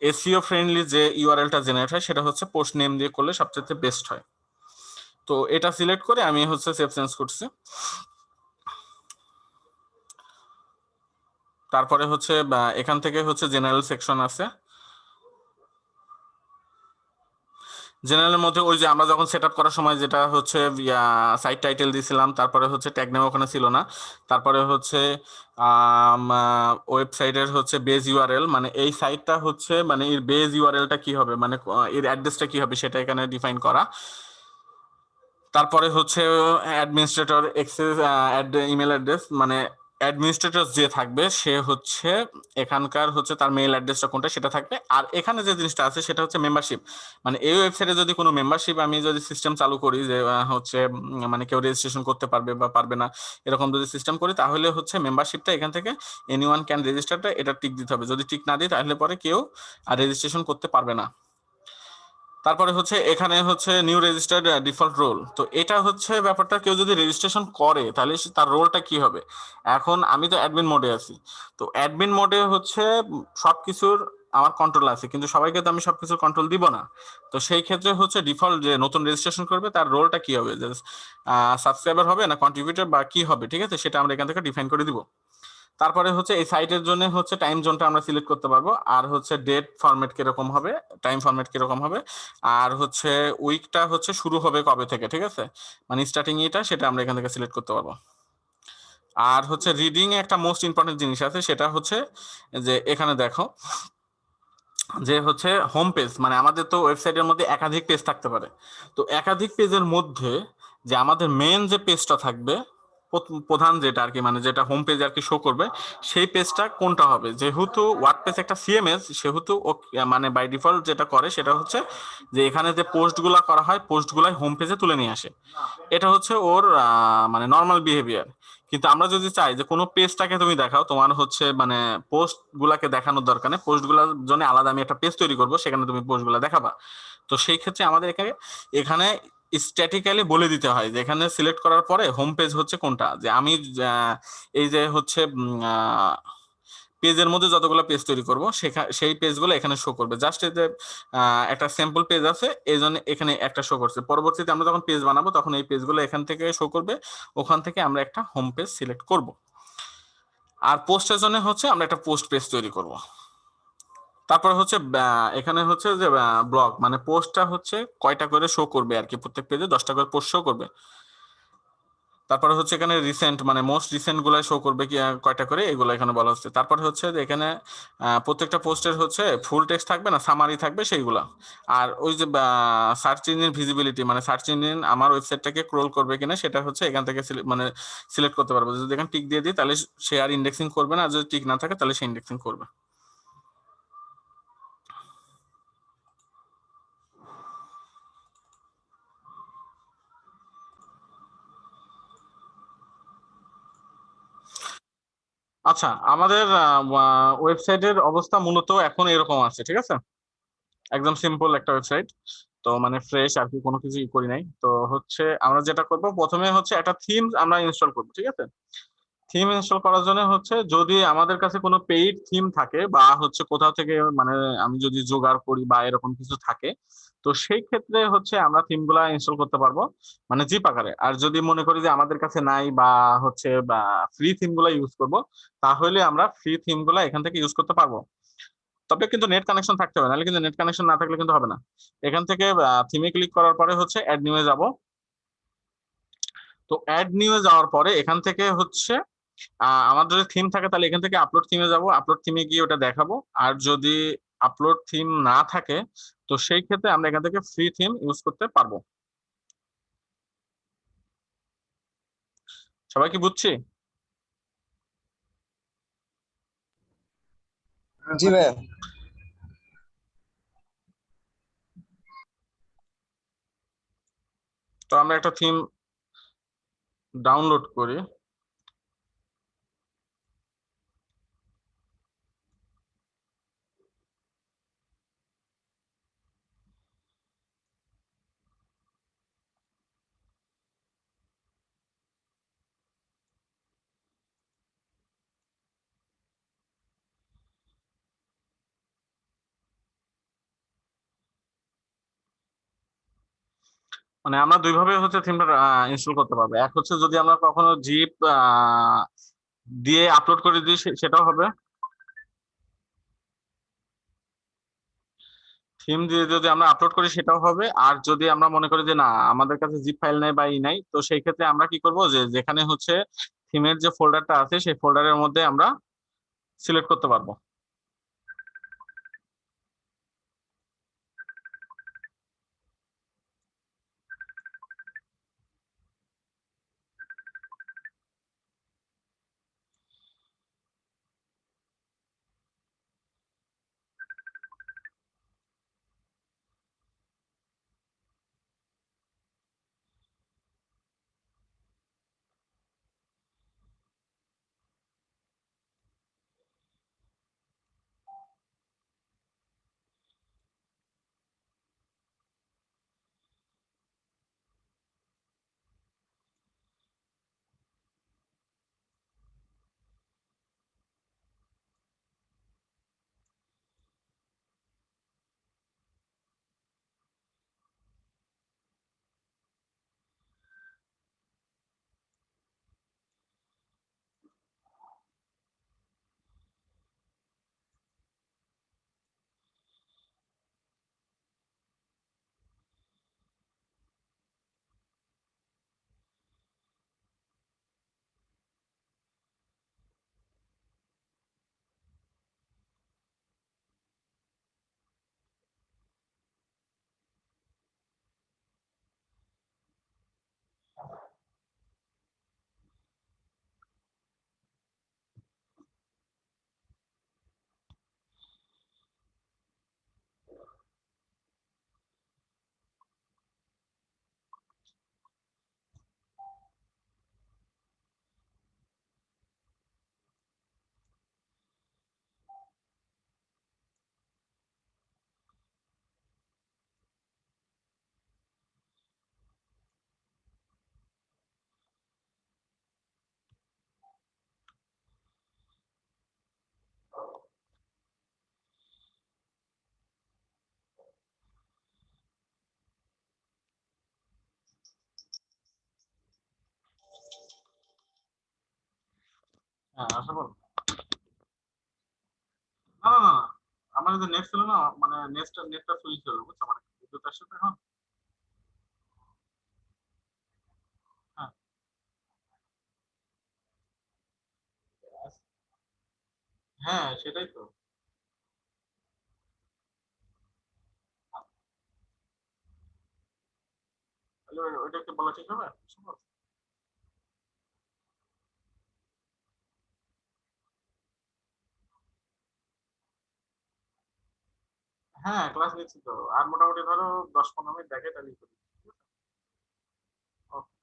এসইও ফ্রেন্ডলি যে ইউআরএলটা জেনারেট হয় সেটা হচ্ছে পোস্ট নেম দিয়ে করলে সবচেয়ে বেস্ট হয়। তো এটা সিলেক্ট করে আমি হচ্ছে সেভ চেঞ্জ করছি। তারপরে হচ্ছে এখান থেকে হচ্ছে জেনারেল সেকশন আছে। জেনারেলের মধ্যে ওই যে আমরা যখন সেট আপ করার সময় যেটা হচ্ছে সাইট টাইটেল দিয়েছিলাম, তারপরে হচ্ছে ট্যাগ নেম ওখানে ছিল না, তারপরে হচ্ছে ওয়েবসাইটের হচ্ছে বেজ ইউআরএল, মানে এই সাইটটা হচ্ছে মানে এর বেজ ইউআরএলটা কি হবে, মানে এর অ্যাড্রেসটা কি হবে সেটা এখানে ডিফাইন করা। তারপরে হচ্ছে অ্যাডমিনিস্ট্রেটর অ্যাক্সেস ইমেল অ্যাড্রেস, মানে অ্যাডমিনিস্ট্রেটর যে থাকবে সে হচ্ছে এখানকার হচ্ছে তার মেইল অ্যাড্রেসটা কোনটা সেটা থাকবে। আর এখানে যে জিনিসটা আছে সেটা হচ্ছে মেম্বারশিপ, মানে এই ওয়েবসাইটে যদি কোনো মেম্বারশিপ আমি যদি সিস্টেম চালু করি যে হচ্ছে মানে কেউ রেজিস্ট্রেশন করতে পারবে বা পারবে না, এরকম যদি সিস্টেম করি তাহলে হচ্ছে মেম্বারশিপটা এখান থেকে এনিওয়ান ক্যান রেজিস্টারটা এটা টিক দিতে হবে। যদি টিক না দিই তাহলে পরে কেউ আর রেজিস্ট্রেশন করতে পারবে না। তারপরে হচ্ছে এখানে হচ্ছে নিউ রেজিস্টার্ড ডিফল্ট রোল। তো এটা হচ্ছে ব্যাপারটা, কেউ যদি রেজিস্ট্রেশন করে তাহলে তার রোলটা কি হবে। এখন আমি তো অ্যাডমিন মোডে আছি, তো অ্যাডমিন মোডে হচ্ছে সবকিছুর আমার কন্ট্রোল আছে, কিন্তু সবাইকে তো আমি সবকিছুর কন্ট্রোল দিব না। তো সেই ক্ষেত্রে হচ্ছে ডিফল্ট যে নতুন রেজিস্ট্রেশন করবে তার রোলটা কি হবে, যে সাবস্ক্রাইবার হবে না কন্ট্রিবিউটর বা কি হবে, ঠিক আছে, সেটা আমরা এখান থেকে ডিফাইন করে দিব। তারপরে হচ্ছে এই সাইটের জন্য হচ্ছে টাইম জোনটা আমরা সিলেক্ট করতে পারবো, আর হচ্ছে ডেট ফরম্যাট কিরকম হবে, টাইম ফরম্যাট কিরকম হবে, আর হচ্ছে উইকটা হচ্ছে শুরু হবে কবে থেকে, ঠিক আছে, মানে স্টার্টিং এটা সেটা আমরা এখান থেকে সিলেক্ট করতে পারবো। আর হচ্ছে রিডিং এ একটা মোস্ট ইম্পর্টেন্ট জিনিস আছে, সেটা হচ্ছে যে এখানে দেখো যে হচ্ছে হোম পেজ, মানে আমাদের তো ওয়েবসাইটের মধ্যে একাধিক পেজ থাকতে পারে। তো একাধিক পেজের মধ্যে যে আমাদের মেন যে পেজটা থাকবে, প্রধান যেটা আর কি, মানে যেটা হোম পেজ আর কি শো করবে, সেই পেজটা কোনটা হবে। যেহেতু ওয়ার্ডপ্রেস একটা সিএমএস, সেহেতু মানে বাই ডিফল্ট যেটা করে সেটা হচ্ছে যে এখানে যে পোস্টগুলা করা হয় পোস্টগুলাই হোম পেজে তুলে নিয়ে আসে। এটা হচ্ছে ওর মানে নর্মাল বিহেভিয়ার। কিন্তু আমরা যদি চাই যে কোনো পেজটাকে তুমি দেখাও, তোমার হচ্ছে মানে পোস্ট গুলাকে দেখানোর দরকার নেই, পোস্ট গুলার জন্য আলাদা আমি একটা পেজ তৈরি করবো, সেখানে তুমি পোস্ট গুলা দেখাবা। তো সেই ক্ষেত্রে আমাদের এখানে এখানে স্ট্যাটিক্যালি বলে দিতে হয় যে এখানে সিলেক্ট করার পরে হোম পেজ হচ্ছে কোনটা, যে আমি এই যে হচ্ছে পেজের মধ্যে যতগুলো পেজ তৈরি করব সেই পেজগুলো এখানে শো করবে। জাস্ট এতে একটা স্যাম্পল পেজ আছে, এই জন্য এখানে একটা শো করছে। পরবর্তীতে আমরা যখন পেজ বানাবো তখন এই পেজগুলো এখান থেকে শো করবে, ওখান থেকে আমরা একটা হোম পেজ সিলেক্ট করব। আর পোস্টের জন্য হচ্ছে আমরা একটা পোস্ট পেজ তৈরি করব। তারপর হচ্ছে এখানে হচ্ছে যে ব্লগ মানে পোস্টটা হচ্ছে কয়টা করে শো করবে আর কি, প্রত্যেক পেজে 10টা করে পোস্ট শো করবে। তারপরে হচ্ছে এখানে রিসেন্ট মানে মোস্ট রিসেন্ট গুলা শো করবে কি কয়টা করে, এগুলো এখানে বলা হচ্ছে। তারপরে হচ্ছে যে এখানে প্রত্যেকটা পোস্টের হচ্ছে ফুল টেক্সট থাকবে না, সামারি থাকবে সেইগুলা। আর ওই যে সার্চ ইঞ্জিন ভিজিবিলিটি মানে সার্চ ইঞ্জিন আমার ওয়েবসাইটটাকে ক্রোল করবে কিনা সেটা হচ্ছে এখান থেকে মানে সিলেক্ট করতে পারবো। যদি এখানে টিক দিয়ে দিই তাহলে সে আর ইন্ডেক্সিং করবে না, আর যদি টিক না থাকে তাহলে সে ইন্ডেক্সিং করবে। আচ্ছা, আমাদের ওয়েবসাইটের অবস্থা মূলত এখন এরকম আছে, ঠিক আছে? একদম সিম্পল একটা ওয়েবসাইট, তো মানে ফ্রেশ আর কি, কোনো কিছু করি নাই। তো হচ্ছে আমরা যেটা করব প্রথমে হচ্ছে একটা থিম আমরা ইনস্টল করব, ঠিক আছে? থিম ইনস্টল করার জন্য হচ্ছে যদি আমাদের কাছে কোনো পেইড থিম থাকে বা হচ্ছে কোথাও থেকে মানে আমি যদি জোগাড় করি বা এরকম কিছু থাকে, তো সেই ক্ষেত্রে হচ্ছে আমরা থিম গুলা ইনস্টল করতে পারবো মানে জিপ আকারে। আর যদি মনে করি যে আমাদের কাছে নাই বা হচ্ছে বা ফ্রি থিম গুলা ইউজ করব, তাহলে আমরা ফ্রি থিম গুলা এখান থেকে ইউজ করতে পারবো। তবে কিন্তু নেট কানেকশন থাকতে হবে, নাহলে কিন্তু নেট কানেকশন না থাকলে কিন্তু হবে না। এখান থেকে থিমে ক্লিক করার পরে হচ্ছে অ্যাড নিউ এ যাব। তো অ্যাড নিউ এ যাওয়ার পরে এখান থেকে হচ্ছে আমার যদি থিম থাকে তাহলে এখান থেকে আপলোড থিমে যাব, আপলোড থিমে গিয়ে ওটা দেখাবো। আর যদি আপলোড থিম না থাকে তো সেই ক্ষেত্রে আমরা এখান থেকে ফ্রি থিম ইউজ করতে পারবো। সবাই কি বুঝছি? জি ভাইয়া। তো আমরা একটা থিম ডাউনলোড করি। মানে আমরা দুই ভাবে হচ্ছে থিমটা ইনস্টল করতে পারবো। এক হচ্ছে যদি আমরা কখনো জিপ দিয়ে আপলোড করে দিই সেটাও হবে। থিম দিয়ে যদি আমরা আপলোড করি সেটাও হবে। আর যদি আমরা মনে করি যে না আমাদের কাছে জিপ ফাইল নাই বা ই নাই, তো সেই ক্ষেত্রে আমরা কি করব যে যেখানে হচ্ছে থিমের যে ফোল্ডারটা আছে সেই ফোল্ডারের মধ্যে আমরা সিলেক্ট করতে পারবো। হ্যাঁ আশা বল। না না না না, আমার যে নেট ছিল না, মানে নেটটা সুইচ হলো, বুঝছো, মানে বিদ্যুৎ আসছে তো এখন। হ্যাঁ হ্যাঁ সেটাই তো। তাহলে ওইটাকে বলা ঠিক হবে? হ্যাঁ ক্লাস নিচ্ছি তো, আর মোটামুটি ধরো 10-15 মিনিট দেখে তাহলে করি। Okay.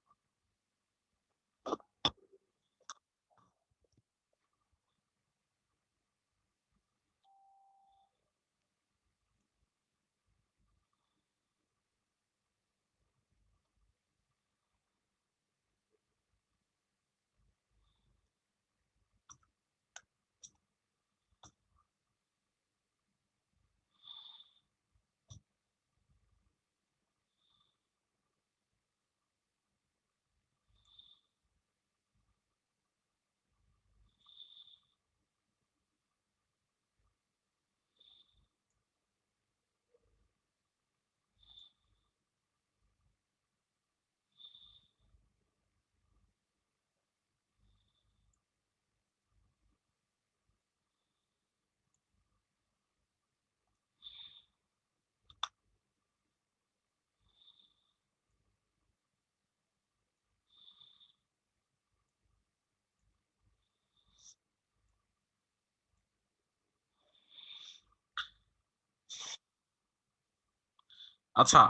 আচ্ছা,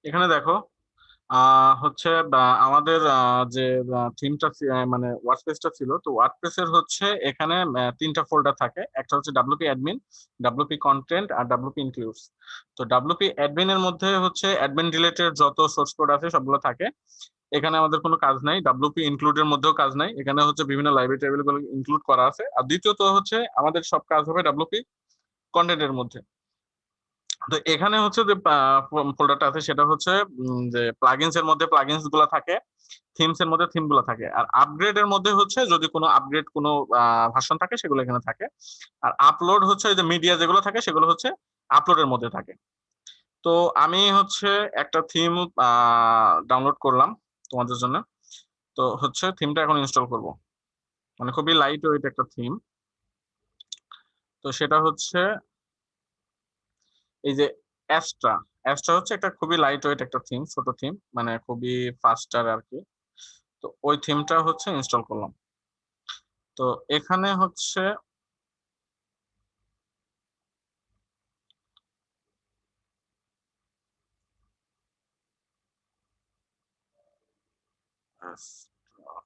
এখানে দেখো হচ্ছে আমাদের যে থিমটা মানে ওয়ার্ডপ্রেসটা ছিল, তো ওয়ার্ডপ্রেসের হচ্ছে এখানে 3টা ফোল্ডার থাকে। একটা হচ্ছে ডাব্লিউপি অ্যাডমিন, ডাব্লিউপি কন্টেন্ট আর ডাব্লিউপি ইনক্লুডস। তো ডাব্লিউপি অ্যাডমিন এর মধ্যে হচ্ছে অ্যাডমিন রিলেটেড যত সোর্স কোড আছে সবগুলো থাকে। এখানে আমাদের কোনো কাজ নাই। ডাব্লিউপি ইনক্লুড এর মধ্যেও কাজ নাই, এখানে হচ্ছে বিভিন্ন লাইব্রেরি টেবিল গুলো ইনক্লুড করা আছে। আর দ্বিতীয়ত হচ্ছে আমাদের সব কাজ হবে ডাব্লিউপি কন্টেন্টের মধ্যে। তো এখানে হচ্ছে যে ফোল্ডারটা আছে সেটা হচ্ছে যে প্লাগইনস এর মধ্যে প্লাগইনস গুলো থাকে, থিমস এর মধ্যে থিম গুলো থাকে, আর আপগ্রেড এর মধ্যে হচ্ছে যদি কোনো আপগ্রেড কোনো ভার্সন থাকে সেগুলো এখানে থাকে। আর আপলোড হচ্ছে এই যে মিডিয়া যেগুলো থাকে সেগুলো হচ্ছে আপলোডের মধ্যে থাকে। তো আমি হচ্ছে একটা থিম ডাউনলোড করলাম তোমাদের জন্য। তো হচ্ছে থিমটা এখন ইনস্টল করব, মানে খুবই লাইট ওয়েট একটা থিম। তো সেটা হচ্ছে এই যে অ্যাস্ট্রা। অ্যাস্ট্রা হচ্ছে একটা খুবই লাইট ওয়েট একটা থিম, ছোট থিম, মানে খুবই ফাস্টার আর কি। তো ওই থিমটা হচ্ছে ইনস্টল করলাম। তো এখানে হচ্ছে Astra।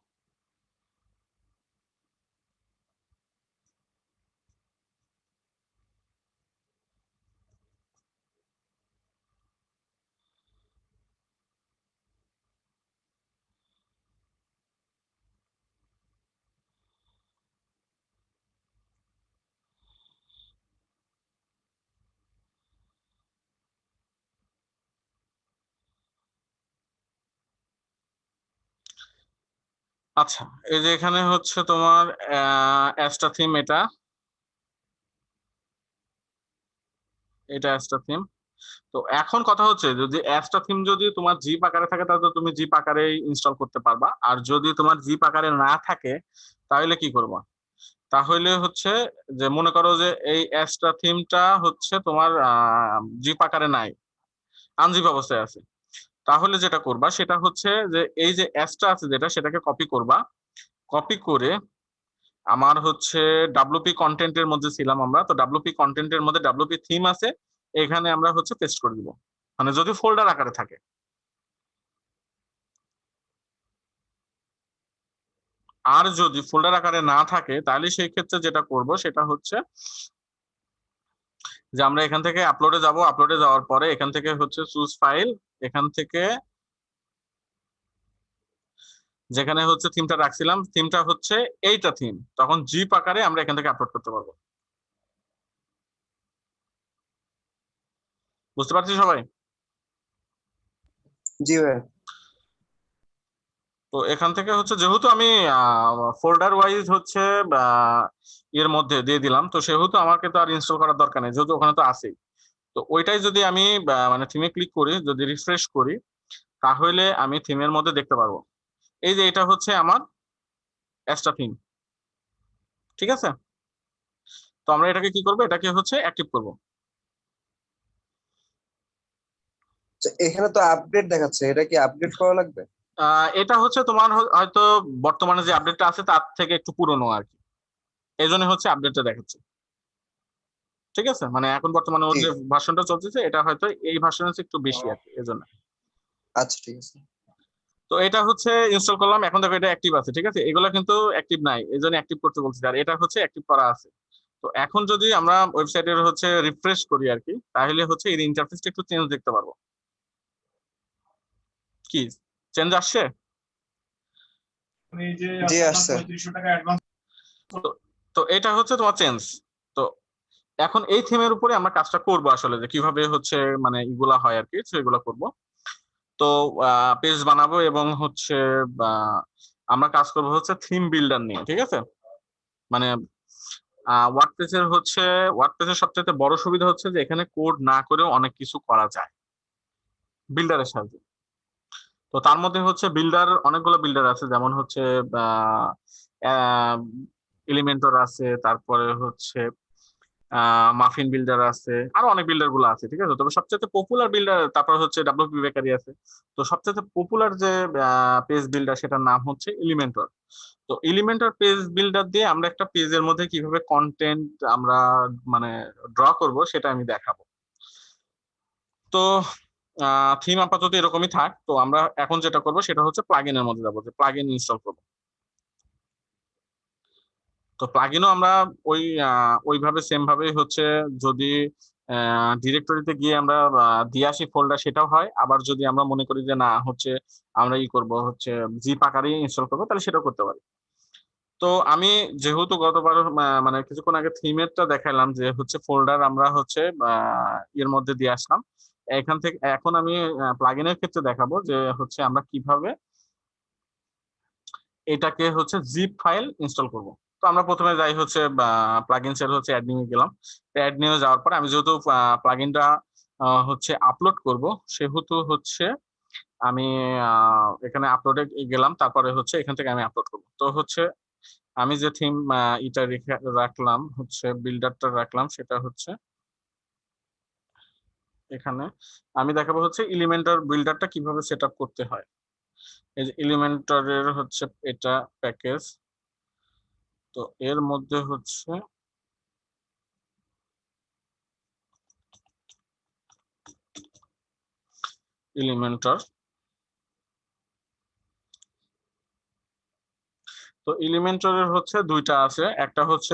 আচ্ছা, এই যে এখানে হচ্ছে তোমার অ্যাস্ট্রা থিম, এটা এটা অ্যাস্ট্রা থিম। তো এখন কথা হচ্ছে যদি অ্যাস্ট্রা থিম যদি তোমার জিপ আকারে থাকে তাহলে তো তুমি জিপ আকারে ইনস্টল করতে পারবা, আর যদি তোমার জিপ আকারে না থাকে তাহলে কি করবা? তাহলে হচ্ছে যে মনে করো যে এই অ্যাস্ট্রা থিমটা হচ্ছে তোমার জিপ আকারে নাই, আনজিপ অবস্থায় আছে। তাহলে যেটা করবা সেটা হচ্ছে যে এই যে অ্যাস্ট্রা আছে যেটা, সেটাকে কপি করবা। কপি করে আমার হচ্ছে ডাব্লিউপি কন্টেন্টের মধ্যে ছিলাম আমরা, তো ডাব্লিউপি কন্টেন্টের মধ্যে ডাব্লিউপি থিম আছে, এখানে আমরা হচ্ছে পেস্ট করে দিব, মানে যদি ফোল্ডার আকারে থাকে। আর যদি ফোল্ডার আকারে না থাকে তাহলে সেই ক্ষেত্রে যেটা করব সেটা হচ্ছে যে আমরা এখান থেকে আপলোডে যাব, আপলোডে যাওয়ার পরে এখান থেকে হচ্ছে চুজ ফাইল, এখান থেকে যেখানে হচ্ছে থিমটা রাখছিলাম, থিমটা হচ্ছে এইটা থিম, তখন জিপ আকারে আমরা এখান থেকে আপলোড করতে পারবো। বুঝতে পারছি সবাই? জি ভাইয়া। তো এখান থেকে হচ্ছে যেহেতু আমি ফোল্ডার ওয়াইজ হচ্ছে এর মধ্যে দিয়ে দিলাম, তো সেহেতু আমাকে তো আর ইনস্টল করার দরকার নেই, যেহেতু ওখানে তো আছেই। তো ওইটাই যদি আমি মানে থিমে ক্লিক করি, যদি রিফ্রেশ করি, তাহলে আমি থিমের মধ্যে দেখতে পারবো এই যে এটা হচ্ছে আমার এক্সট্রা থিম। ঠিক আছে, তো আমরা এটাকে কি করবো, এটাকে হচ্ছে অ্যাক্টিভ করব। আচ্ছা, এখানে তো আপডেট দেখাচ্ছে, এটা কি আপডেট করা লাগবে? এটা হচ্ছে তোমার হয়তো বর্তমানে যে আপডেটটা আছে তার থেকে একটু পুরনো আর কি, এই জন্য হচ্ছে আপডেটটা দেখাচ্ছে। ঠিক আছে, মানে এখন বর্তমানে ওর ঠিক। যে ভার্সনটা চলতেছে এটা হয়তো এই ভার্সনের একটু বেশি আর কি, এজন্য। আচ্ছা ঠিক আছে। তো এটা হচ্ছে ইনস্টল করলাম, এখন দেখো এটা অ্যাক্টিভ আছে। ঠিক আছে, এগুলো কিন্তু অ্যাক্টিভ নাই, এই জন্য অ্যাক্টিভ করতে বলছি, আর এটা হচ্ছে অ্যাক্টিভ করা আছে। তো এখন যদি আমরা ওয়েবসাইটের হচ্ছে রিফ্রেশ করি আর কি, তাহলে হচ্ছে এই ইন্টারফেসটা একটু চেঞ্জ দেখতে পারবো। কি চেঞ্জ আসছে? জি আসছে। তো তো এটা হচ্ছে তোমার চেঞ্জ। তো এখন এই থিমের উপরে আমরা কাজটা করব আসলে, যে কিভাবে হচ্ছে মানে এগুলা হয় আর কি, তো এগুলো করব। তো পেজ বানাবো এবং হচ্ছে আমরা কাজ করব হচ্ছে থিম বিল্ডার নিয়ে। ঠিক আছে, মানে ওয়ার্ডপ্রেসের হচ্ছে ওয়ার্ডপ্রেসের সবচেয়ে বড় সুবিধা হচ্ছে যে এখানে কোড না করেও অনেক কিছু করা যায় বিল্ডারের সাহায্যে। তো তার মধ্যে হচ্ছে বিল্ডার, অনেকগুলো বিল্ডার আছে, যেমন হচ্ছে এলিমেন্টর আছে, তারপরে হচ্ছে মাফিন বিল্ডার আছে, আরো অনেক বিল্ডার গুলো আছে। ঠিক আছে, তবে সবচেয়ে পপুলার বিল্ডার তারপর হচ্ছে ডাব্লিউপি বেকারি আছে। তো সবচেয়ে পপুলার যে পেজ বিল্ডার সেটার নাম হচ্ছে এলিমেন্টর। তো এলিমেন্টর পেজ বিল্ডার দিয়ে আমরা একটা পেজের মধ্যে কিভাবে কন্টেন্ট আমরা মানে ড্র করব সেটা আমি দেখাবো। তো থিম আপাতত এরকমই থাক। তো আমরা এখন যেটা করব সেটা হচ্ছে প্লাগইনের মধ্যে যাবো, যে প্লাগইন ইনস্টল করবো। তো প্লাগইনও আমরা ওইভাবে সেম ভাবেই হচ্ছে, যদি ডিরেক্টরিতে গিয়ে আমরা দিয়ে আসি ফোল্ডার সেটাও হয়, আবার যদি আমরা মনে করি যে না হচ্ছে আমরা করব হচ্ছে জিপ আকারে ইনস্টল করবো, তাহলে সেটাও করতে পারি। তো আমি যেহেতু গতবার মানে কিছুক্ষণ আগে থিমেরটা দেখালাম যে হচ্ছে ফোল্ডার আমরা হচ্ছে এর মধ্যে দিয়ে আসলাম, এখান থেকে এখন আমি প্লাগইনের ক্ষেত্রে দেখাবো যে হচ্ছে আমরা কিভাবে এটাকে হচ্ছে জিপ ফাইল ইনস্টল করব। তো আমরা প্রথমে যাই হচ্ছে প্লাগইনস এর হচ্ছে অ্যাডমিনে গেলাম। অ্যাডমিনে যাওয়ার পরে আমি যেহেতু প্লাগইনটা হচ্ছে আপলোড করব, সেহেতু হচ্ছে আমি এখানে আপলোডে গেলাম, তারপরে হচ্ছে এখান থেকে আমি আপলোড করব। তো হচ্ছে আমি যে থিম এটা রাখলাম হচ্ছে বিল্ডারটা রাখলাম, সেটা হচ্ছে এখানে আমি দেখাবো হচ্ছে এলিমেন্টর বিল্ডারটা কিভাবে সেট আপ করতে হয়। এই যে এলিমেন্টরের হচ্ছে এটা প্যাকেজ, তো এর মধ্যে হচ্ছে এলিমেন্টর। তো এলিমেন্টরের হচ্ছে দুইটা আছে, একটা হচ্ছে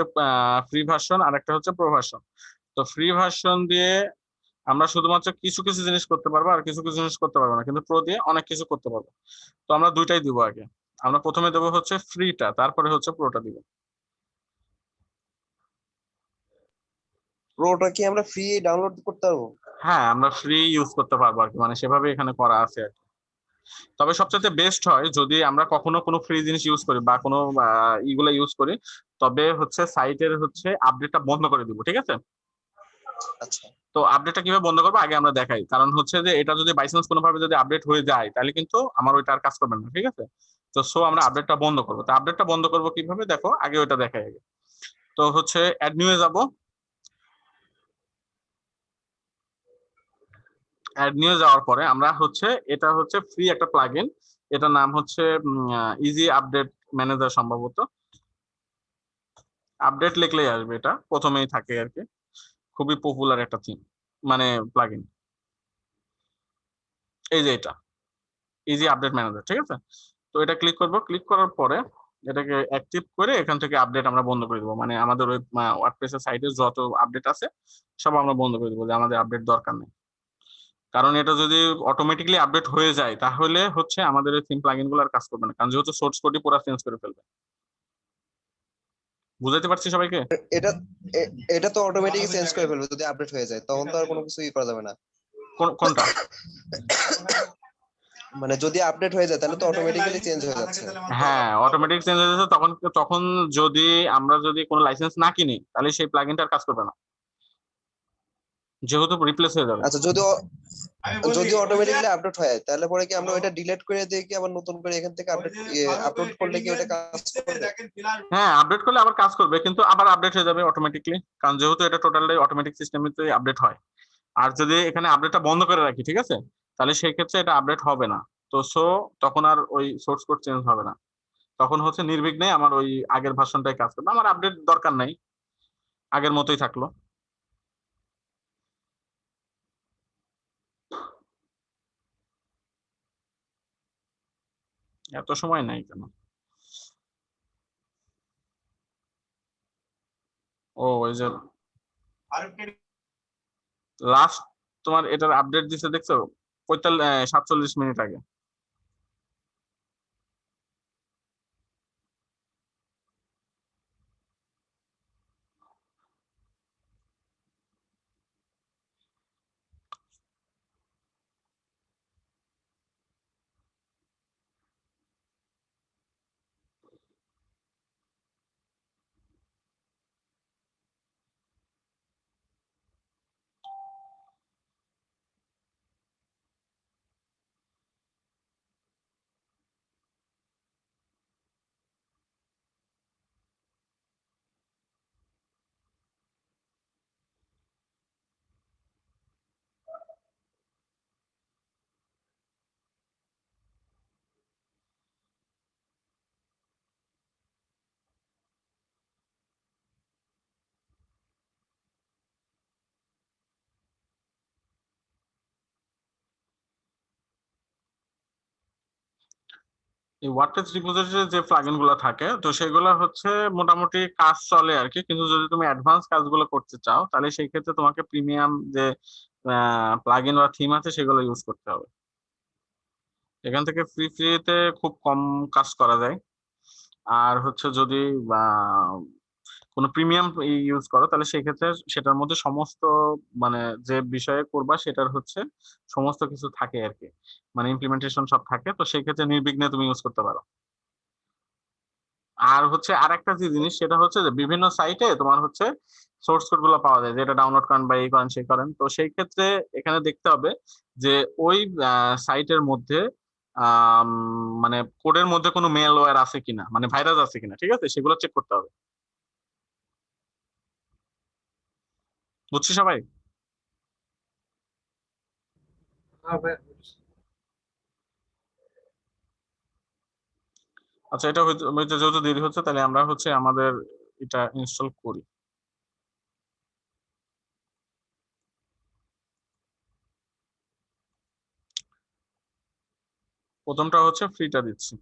ফ্রি ভার্সন আর একটা হচ্ছে প্রো ভার্সন। তো ফ্রি ভার্সন দিয়ে আমরা শুধুমাত্র কিছু কিছু জিনিস করতে পারবো, আর কিছু কিছু জিনিস করতে পারবো না, কিন্তু প্রো দিয়ে অনেক কিছু করতে পারবো। তো আমরা দুইটাই দিব আগে। আমরা প্রথমে দেবো হচ্ছে ফ্রিটা, তারপরে হচ্ছে প্রোটা দিব। প্রোটা কি আমরা ফ্রি ডাউনলোড করতে পারবো? হ্যাঁ, আমরা ফ্রি ইউজ করতে পারবো আর কি, মানে সেভাবে এখানে করা আছে আর কি। তবে সবচেয়ে বেস্ট হয় যদি আমরা কখনো কোনো ফ্রি জিনিস ইউজ করি বা কোনো ইগুলা ইউজ করি, তবে হচ্ছে সাইটের হচ্ছে আপডেটটা বন্ধ করে দিব। ঠিক আছে, আচ্ছা তো আপডেটটা কিভাবে বন্ধ করবো আগে আমরা দেখাই, কারণ হচ্ছে যে এটা যদি বাই চান্স কোনোভাবে যদি আপডেট হয়ে যায় তাহলে কিন্তু আমার ওইটা আর কাজ করবে না। ঠিক আছে, তো আমরা আচ্ছা। আপডেটটা বন্ধ করবো। তো আপডেটটা বন্ধ করবো কিভাবে দেখো, আগে ওইটা দেখাই আগে। তো হচ্ছে অ্যাড নিউয়ে যাব, অ্যাড নিয়ে যাওয়ার পরে আমরা হচ্ছে এটা হচ্ছে ফ্রি একটা প্লাগইন, এটার নাম হচ্ছে ইজি আপডেট ম্যানেজার। সম্ভবত আপডেট লিখলেই আসবে, এটা প্রথমেই থাকে আর কি। খুবই পপুলার একটা থিম, মানে প্লাগইন। এই যে এটা ইজি আপডেট ম্যানেজার। ঠিক আছে, তো এটা ক্লিক করব, ক্লিক করার পরে এটাকে অ্যাক্টিভ করে এখান থেকে আপডেট আমরা বন্ধ করে দেবো, মানে আমাদের ওই ওয়ার্ডপ্রেসের সাইটে যত আপডেট আছে সব আমরা বন্ধ করে দেবো, যে আমাদের আপডেট দরকার নেই। কারণ এটা যদি অটোমেটিক্যালি আপডেট হয়ে যায় তাহলে হচ্ছে আমাদের এই থিম প্লাগইন গুলো আর কাজ করবে না, কারণ যেহেতু সোর্স কোডই পুরো চেঞ্জ করে ফেলবে। বুঝাইতে পারছি সবাইকে? এটা এটা তো অটোমেটিক চেঞ্জ করে ফেলবে যদি আপডেট হয়ে যায়, তখন তো আর কোনো কিছু করা যাবে না। কোনটা? মানে যদি আপডেট হয়ে যায় তাহলে তো অটোমেটিক্যালি চেঞ্জ হয়ে যাচ্ছে। হ্যাঁ, অটোমেটিক চেঞ্জ হয়ে যাচ্ছে। তখন তখন যদি আমরা যদি কোনো লাইসেন্স না কিনি তাহলে সেই প্লাগইনটা আর কাজ করবে না, যেহেতু রিপ্লেস হয়ে যাবে। আচ্ছা, যদি অটোমেটিক্যালি আপডেট হয় তাহলে পরে কি আমরা ওইটা ডিলিট করে দিয়ে কি আবার নতুন করে এখান থেকে আপলোড করলে কি ওটা কাজ করবে? হ্যাঁ, আপডেট করলে আবার কাজ করবে, কিন্তু আবার আপডেট হয়ে যাবে অটোমেটিকলি, কারণ যেহেতু এটা টোটালি অটোমেটিক সিস্টেমেতে আপডেট হয়। আর যদি এখানে আপডেটটা বন্ধ করে রাখি, ঠিক আছে, তাহলে সেই ক্ষেত্রে এটা আপডেট হবে না। তো তখন আর ওই সোর্স কোড চেঞ্জ হবে না, তখন হচ্ছে নির্বিঘ্নে আমার ওই আগের ভার্সনটাই কাজ করবে, আমার আপডেট দরকার নাই, আগের মতোই থাকলো। এত সময় নাই কেন? ওই যে লাস্ট তোমার এটার আপডেট দিছে দেখছো, 47 মিনিট আগে। এই ওয়ার্ডপ্রেস রিপোজিটরি যে প্লাগইন গুলো থাকে, তো সেগুলো হচ্ছে মোটামুটি কাজ চলে আর কি, কিন্তু যদি তুমি অ্যাডভান্স কাজগুলো করতে চাও তাহলে সেই ক্ষেত্রে তোমাকে প্রিমিয়াম যে প্লাগইন বা থিম আছে সেগুলো ইউজ করতে হবে। এখান থেকে ফ্রিতে খুব কম কাজ করা যায়। আর হচ্ছে যদি কোনো প্রিমিয়াম ইউজ করো তাহলে সেই ক্ষেত্রে সেটার মধ্যে সমস্ত মানে যে বিষয়ে করবা সেটার হচ্ছে সমস্ত কিছু থাকে আর কি, মানে ইমপ্লিমেন্টেশন সব থাকে, তো সেই ক্ষেত্রে নির্বিঘ্নে তুমি ইউজ করতে পারো। আর হচ্ছে আরেকটা যে জিনিস সেটা হচ্ছে যে বিভিন্ন সাইটে তোমার হচ্ছে সোর্স কোড গুলো পাওয়া যায়, যেটা ডাউনলোড করেন বা এই করেন সেই করেন, তো সেই ক্ষেত্রে এখানে দেখতে হবে যে ওই সাইটের মধ্যে আম, মানে কোডের মধ্যে কোনো মেলওয়্যার আছে কিনা, মানে ভাইরাস আছে কিনা, ঠিক আছে, সেগুলো চেক করতে হবে। বুঝছি সবাই? আচ্ছা, এটা হয়তো হয়তো যেহেতু দেরি হচ্ছে তাহলে আমরা হচ্ছে আমাদের এটা ইনস্টল করি। প্রথমটা হচ্ছে ফ্রিটা দিচ্ছি।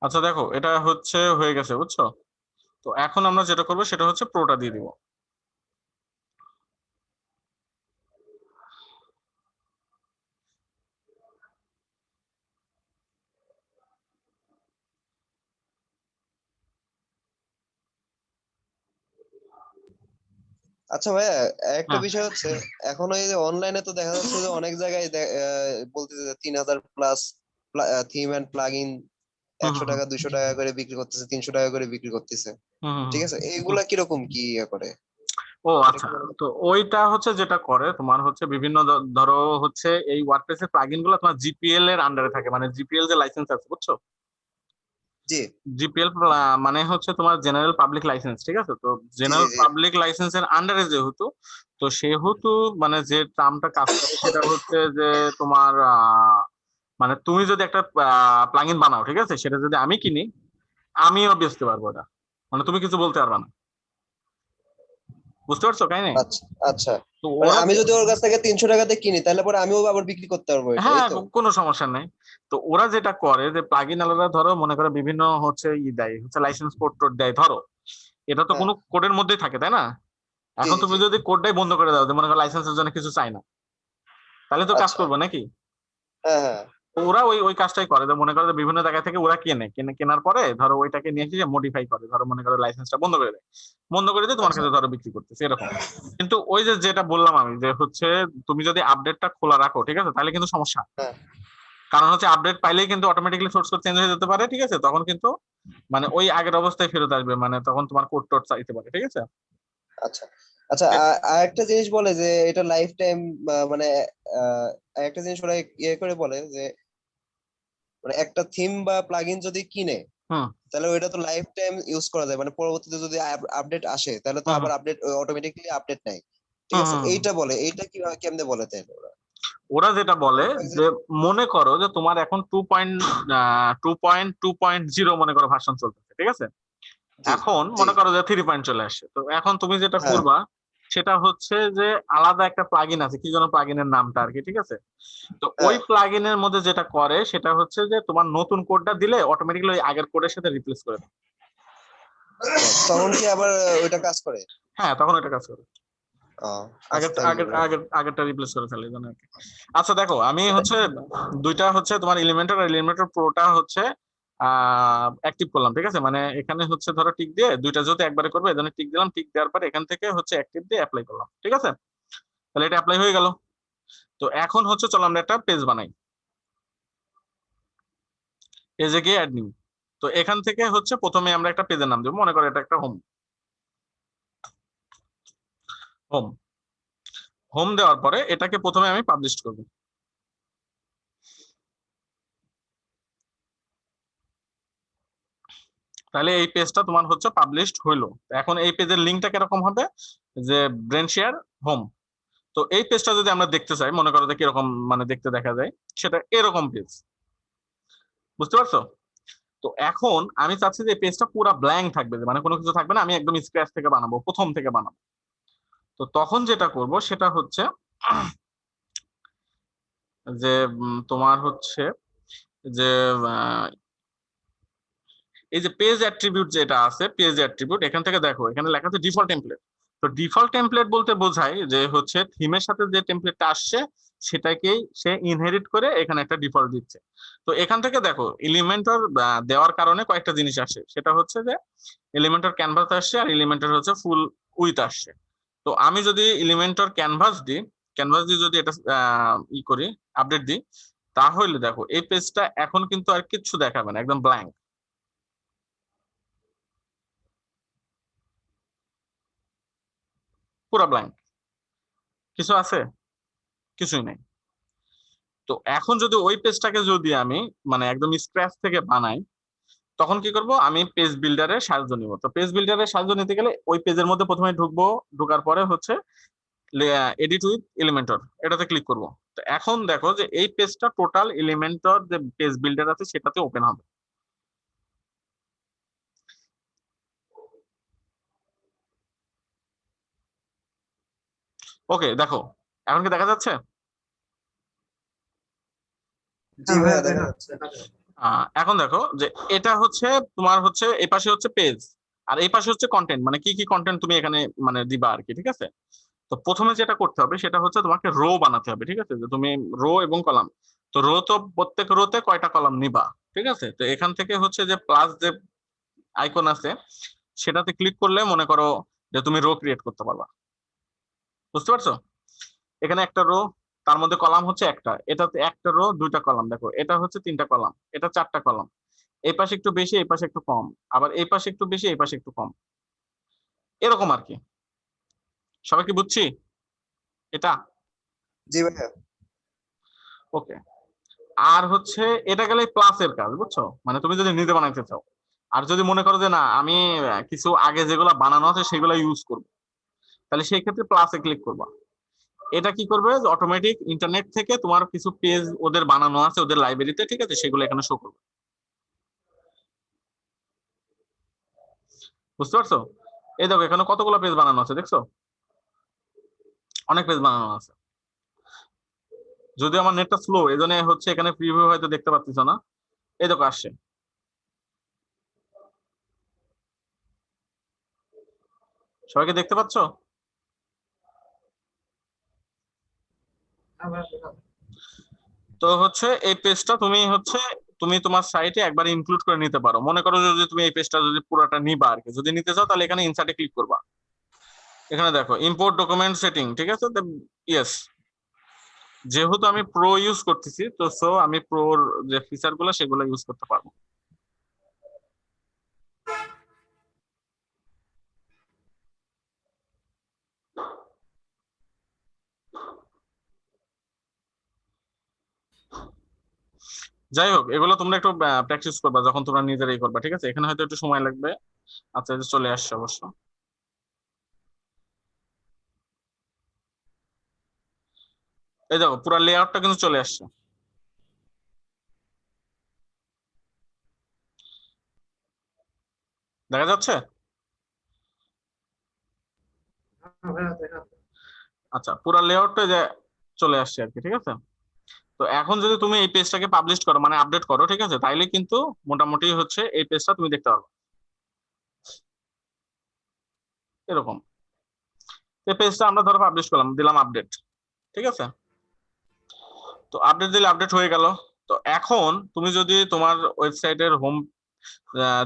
আচ্ছা দেখো, এটা হচ্ছে হয়ে গেছে, বুঝছো? তো এখন আমরা যেটা করবো সেটা হচ্ছে প্রোটা দিয়ে দিব। আচ্ছা ভাইয়া, একটা হ্যাঁ। বিষয় হচ্ছে এখন এই যে অনলাইনে তো দেখা যাচ্ছে যে অনেক জায়গায় বলতেছে 3000+ থিম এন্ড প্লাগ ইন হুম 100 টাকা 200 টাকা করে বিক্রি করতেছে, 300 টাকা করে বিক্রি করতেছে। হুম হুম ঠিক হুম আছে, হুম। এইগুলা কিরকম কি ইয়ে করে? ও এটা আচ্ছা, কি মনে তো ওইটা হচ্ছে যেটা করে তোমার হচ্ছে বিভিন্ন ধরো হচ্ছে এই ওয়ার্ডপ্রেস এর প্লাগইন গুলো তোমার জিপিএল এর আন্ডারে থাকে, মানে জিপিএল যে লাইসেন্স আছে বুঝছো, জি জিপিএল মানে হচ্ছে তোমার জেনারেল পাবলিক লাইসেন্স, ঠিক আছে? তো জি জি জেনারেল জি পাবলিক লাইসেন্সের আন্ডারে যেহেতু, তো সেহেতু মানে যে টার্মটা কাজ করে সেটা হচ্ছে যে তোমার মানে তুমি যদি একটা প্লাগইন বানাও, ঠিক আছে, সেটা যদি আমি কিনি, আমিও বেচতে পারবো এটা, মানে তুমি কিছু বলতে পারবে না। বুঝতে পারছো কাহিনী? আচ্ছা আচ্ছা, তো মানে ওরা, আমি যদি ওর কাছ থেকে 300 টাকাতে কিনি তাহলে পরে আমিও আবার বিক্রি করতে পারবো এটা, এই হ্যাঁ, তো? কোনো সমস্যা নেই। তো ওরা যেটা করে যে প্লাগইন আলাদা ধরো মনে করো বিভিন্ন হচ্ছে দেয় হচ্ছে লাইসেন্স কোড টোড দেয় ধরো, এটা তো হ্যাঁ কোনো কোডের মধ্যেই থাকে তাই না? জি এখন তুমি জি, যদি কোডটাই বন্ধ করে দাও যে মনে করো লাইসেন্সের জন্য কিছু চাই না, তাহলে তো কাজ আচ্ছা, করবে নাকি? হ্যাঁ হ্যাঁ, তো ওরা ওই ওই কাজটাই করে যে মনে করো যে বিভিন্ন জায়গা থেকে ওরা কেনার পরে ধরো ওইটাকে নিয়ে এসে মডিফাই করে, ধরো মনে করো লাইসেন্সটা বন্ধ করে দেয়, বন্ধ করে দিয়ে তোমার আচ্ছা, কাছে ধরো বিক্রি করতেছে এরকম। কিন্তু ওই যে যেটা বললাম আমি যে হচ্ছে তুমি যদি আপডেটটা খোলা রাখো, ঠিক আছে, তাহলে কিন্তু সমস্যা। হ্যাঁ কারণ হচ্ছে আপডেট পাইলেই কিন্তু অটোমেটিক্যালি সোর্স কোড চেঞ্জ হয়ে যেতে পারে, ঠিক আছে, তখন কিন্তু মানে ওই আগের অবস্থায় ফেরত আসবে, মানে তখন তোমার কোড টোড চাইতে পারে, ঠিক আছে। আচ্ছা আচ্ছা, আর একটা জিনিস বলে যে এটা লাইফ টাইম, মানে একটা জিনিস ওরা ইয়ে করে বলে যে মানে একটা থিম বা প্লাগইন যদি কিনে হুম তাহলে ওইটা তো লাইফ টাইম ইউজ করা যায়, মানে পরবর্তীতে যদি আপডেট আসে তাহলে তো হুম আবার হুম আপডেট অটোমেটিক্যালি আপডেট নেয়, ঠিক হুম আছে? হুম হুম। এইটা বলে, এইটা কিভাবে কেমনে বলে তাহলে ওরা? ওরা যেটা বলে যে Exactly. মনে করো যে তোমার এখন 2.2.2.0 মনে করো ভার্সন চলতেছে, ঠিক আছে, জি এখন জি, মনে করো যে 3 চলে আসছে, তো এখন তুমি যেটা হ্যাঁ করবা সেটা হচ্ছে যে আলাদা একটা প্লাগইন আছে, কি যেন প্লাগইনের নামটা আর কি, ঠিক আছে, তো ওই হ্যাঁ, প্লাগইনের মধ্যে যেটা করে সেটা হচ্ছে যে তোমার নতুন কোডটা দিলে অটোমেটিক্যালি ওই আগের কোডের সাথে রিপ্লেস করে দেয়। তখন কি আবার ওইটা কাজ করে? হ্যাঁ, তখন এটা কাজ করে, আচ্ছা, আগের থ্যাংক ইউ আগের ব্রো। আগের আগেরটা রিপ্লেস করে ফেলে এই জন্য আর কি। আচ্ছা দেখো, আমি হচ্ছে দুইটা হচ্ছে তোমার এলিমেন্টর আর এলিমেন্টর প্রোটা হচ্ছে অ্যাক্টিভ করলাম, ঠিক আছে, মানে এখানে হচ্ছে ধরো টিক দিয়ে দুইটা যেহেতু একবারে করবে এই জন্য টিক দিলাম, টিক দেওয়ার পরে এখান থেকে হচ্ছে অ্যাক্টিভ দিয়ে অ্যাপ্লাই করলাম, ঠিক আছে, তাহলে এটা অ্যাপ্লাই হয়ে গেল। তো এখন হচ্ছে চলো আমরা একটা পেজ বানাই, পেজে গিয়ে অ্যাড নিউ। তো এখান থেকে হচ্ছে প্রথমে আমরা একটা পেজের নাম দেবো, মনে করো এটা একটা হোম, হোম হোম দেওয়ার পরে এটাকে প্রথমে আমি পাবলিশ করবো। তাহলে এই পেজটা তোমার হচ্ছে পাবলিশড হইলো। এখন এই পেজের লিঙ্কটা কিরকম হবে, যে ব্রেন শেয়ার হোম। তো এই পেজটা যদি আমরা দেখতে চাই, মনে করো যে কিরকম মানে দেখতে দেখা যায়, সেটা এরকম পেজ, বুঝতে পারছো? তো এখন আমি চাচ্ছি যে পেজটা পুরো ব্ল্যাঙ্ক থাকবে, যে মানে কোনো কিছু থাকবে না, আমি একদম স্ক্র্যাচ থেকে বানাবো, প্রথম থেকে বানাবো। তো তখন যেটা করব সেটা হচ্ছে যে তোমার হচ্ছে যে আহ, এই যে পেজ অ্যাট্রিবিউট যেটা আছে, পেজ অ্যাট্রিবিউট, এখান থেকে দেখো এখানে লেখা আছে ডিফল্ট টেমপ্লেট। তো ডিফল্ট টেমপ্লেট বলতে বোঝায় যে হচ্ছে থিমের সাথে যে টেমপ্লেটটা আসছে সেটাকেই সে ইনহেরিট করে এখানে একটা ডিফল্ট দিচ্ছে। তো এখান থেকে দেখো এলিমেন্টর দেওয়ার কারণে কয়েকটা জিনিস আসে, সেটা হচ্ছে যে এলিমেন্টর ক্যানভাস আসছে আর এলিমেন্টর হচ্ছে ফুল উইথ আসছে। তো আমি যদি এলিমেন্টর ক্যানভাস দিই, ক্যানভাস দিয়ে যদি এটা ই করি, আপডেট দিই, তাহলে দেখো এই পেজটা এখন কিন্তু আর কিচ্ছু দেখাবে না, একদম ব্ল্যাঙ্ক, পুরো ব্ল্যাঙ্ক, কিছু আছে? কিছুই নাই। তো এখন যদি ওই পেজটাকে যদি আমি মানে একদম স্ক্র্যাচ থেকে বানাই, তখন কি করব, আমি পেজ বিল্ডারের সাহায্য নিব। তো পেজ বিল্ডারের সাহায্য নিতে গেলে ওই পেজের মধ্যে প্রথমে ঢুকবো, ঢোকার পরে হচ্ছে এডিট উইথ এলিমেন্টর, এটাতে ক্লিক করব। তো এখন দেখো যে এই পেজটা টোটাল এলিমেন্টর যে পেজ বিল্ডার আছে সেটাতে ওপেন হবে। ওকে দেখো, এখন কি দেখা যাচ্ছে? জি ভাইয়া, দেখা যাচ্ছে। এখন দেখো যে এটা হচ্ছে তোমার হচ্ছে এই পাশে হচ্ছে পেজ, আর এই পাশে হচ্ছে কন্টেন্ট, মানে কি কি কন্টেন্ট তুমি এখানে মানে দিবা আর কি, ঠিক আছে। তো প্রথমে যেটা করতে হবে সেটা হচ্ছে তোমাকে রো বানাতে হবে, ঠিক আছে, যে তুমি রো এবং কলাম। তো রো তো প্রত্যেক রোতে কয়টা কলাম নিবা, ঠিক আছে, তো এখান থেকে হচ্ছে যে প্লাস যে আইকন আছে সেটাতে ক্লিক করলে মনে করো যে তুমি রো ক্রিয়েট করতে পারবা, বুঝতে পারছো? এখানে একটা রো, তার মধ্যে কলাম হচ্ছে একটা, এটাতে একটা রো দুইটা কলাম, দেখো এটা হচ্ছে তিনটা কলাম, এটা চারটা কলাম, এই পাশে একটু বেশি এই পাশে একটু কম, আবার এই পাশে একটু বেশি এই পাশে একটু কম, এরকম আর কি। সবাই কি বুঝছি এটা? জি ভাইয়া। ওকে। আর হচ্ছে এটা গেলে প্লাসের কাজ, বুঝছো? মানে তুমি যদি নিজে বানাইতে চাও, আর যদি মনে করো যে না আমি কিছু আগে যেগুলো বানানো আছে সেগুলো ইউজ করব, তাহলে সেই ক্ষেত্রে প্লাসে ক্লিক করবা। এটা কি করবে, অটোমেটিক ইন্টারনেট থেকে তোমার কিছু পেজ ওদের বানানো আছে ওদের লাইব্রেরিতে, ঠিক আছে, সেগুলো এখানে শো করবে। বুঝতে পারছো? এই দেখো এখানে কতগুলো পেজ বানানো আছে, দেখছো? অনেক পেজ বানানো আছে। যদি আমার নেটটা স্লো, এই জন্য হচ্ছে এখানে প্রিভিউ হয়তো দেখতে পাচ্ছিস না। এই দেখো আসছে। সবাইকে দেখতে পাচ্ছ? তো হচ্ছে এই পেজটা তুমি হচ্ছে তুমি তোমার সাইটে একবার ইনক্লুড করে নিতে পারো। মনে করো যদি তুমি এই পেজটা যদি পুরোটা নিবা আর কি, যদি নিতে চাও তাহলে এখানে ইনসার্টে ক্লিক করবা। এখানে দেখো ইম্পোর্ট ডকুমেন্ট সেটিং, ঠিক আছে? ইয়েস, যেহেতু আমি প্রো ইউজ করতেছি তো সো আমি প্রোর যে ফিচার গুলো সেগুলো ইউজ করতে পারবো। যাই হোক, এগুলো তোমরা একটু প্র্যাকটিস করবা যখন তোমরা নিজেরাই করবা, ঠিক আছে? এখানে হয়তো একটু সময় লাগবে। আচ্ছা, এই যে চলে আসছে অবশ্য। এই দেখো পুরো লেআউটটা কিন্তু চলে আসছে। দেখা যাচ্ছে? আচ্ছা, পুরো লেআউটটা যে চলে আসছে আর কি, ঠিক আছে? তো এখন যদি তুমি এই পেজটাকে পাবলিশ করো মানে আপডেট করো, ঠিক আছে, তাইলে কিন্তু মোটামুটি হচ্ছে এই পেজটা তুমি দেখতে পারবে এরকম। এই পেজটা আমরা ধরো পাবলিশ করলাম, দিলাম আপডেট, ঠিক আছে? তো আপডেট দিলে আপডেট হয়ে গেল। তো এখন তুমি যদি তোমার ওয়েবসাইটের হোম,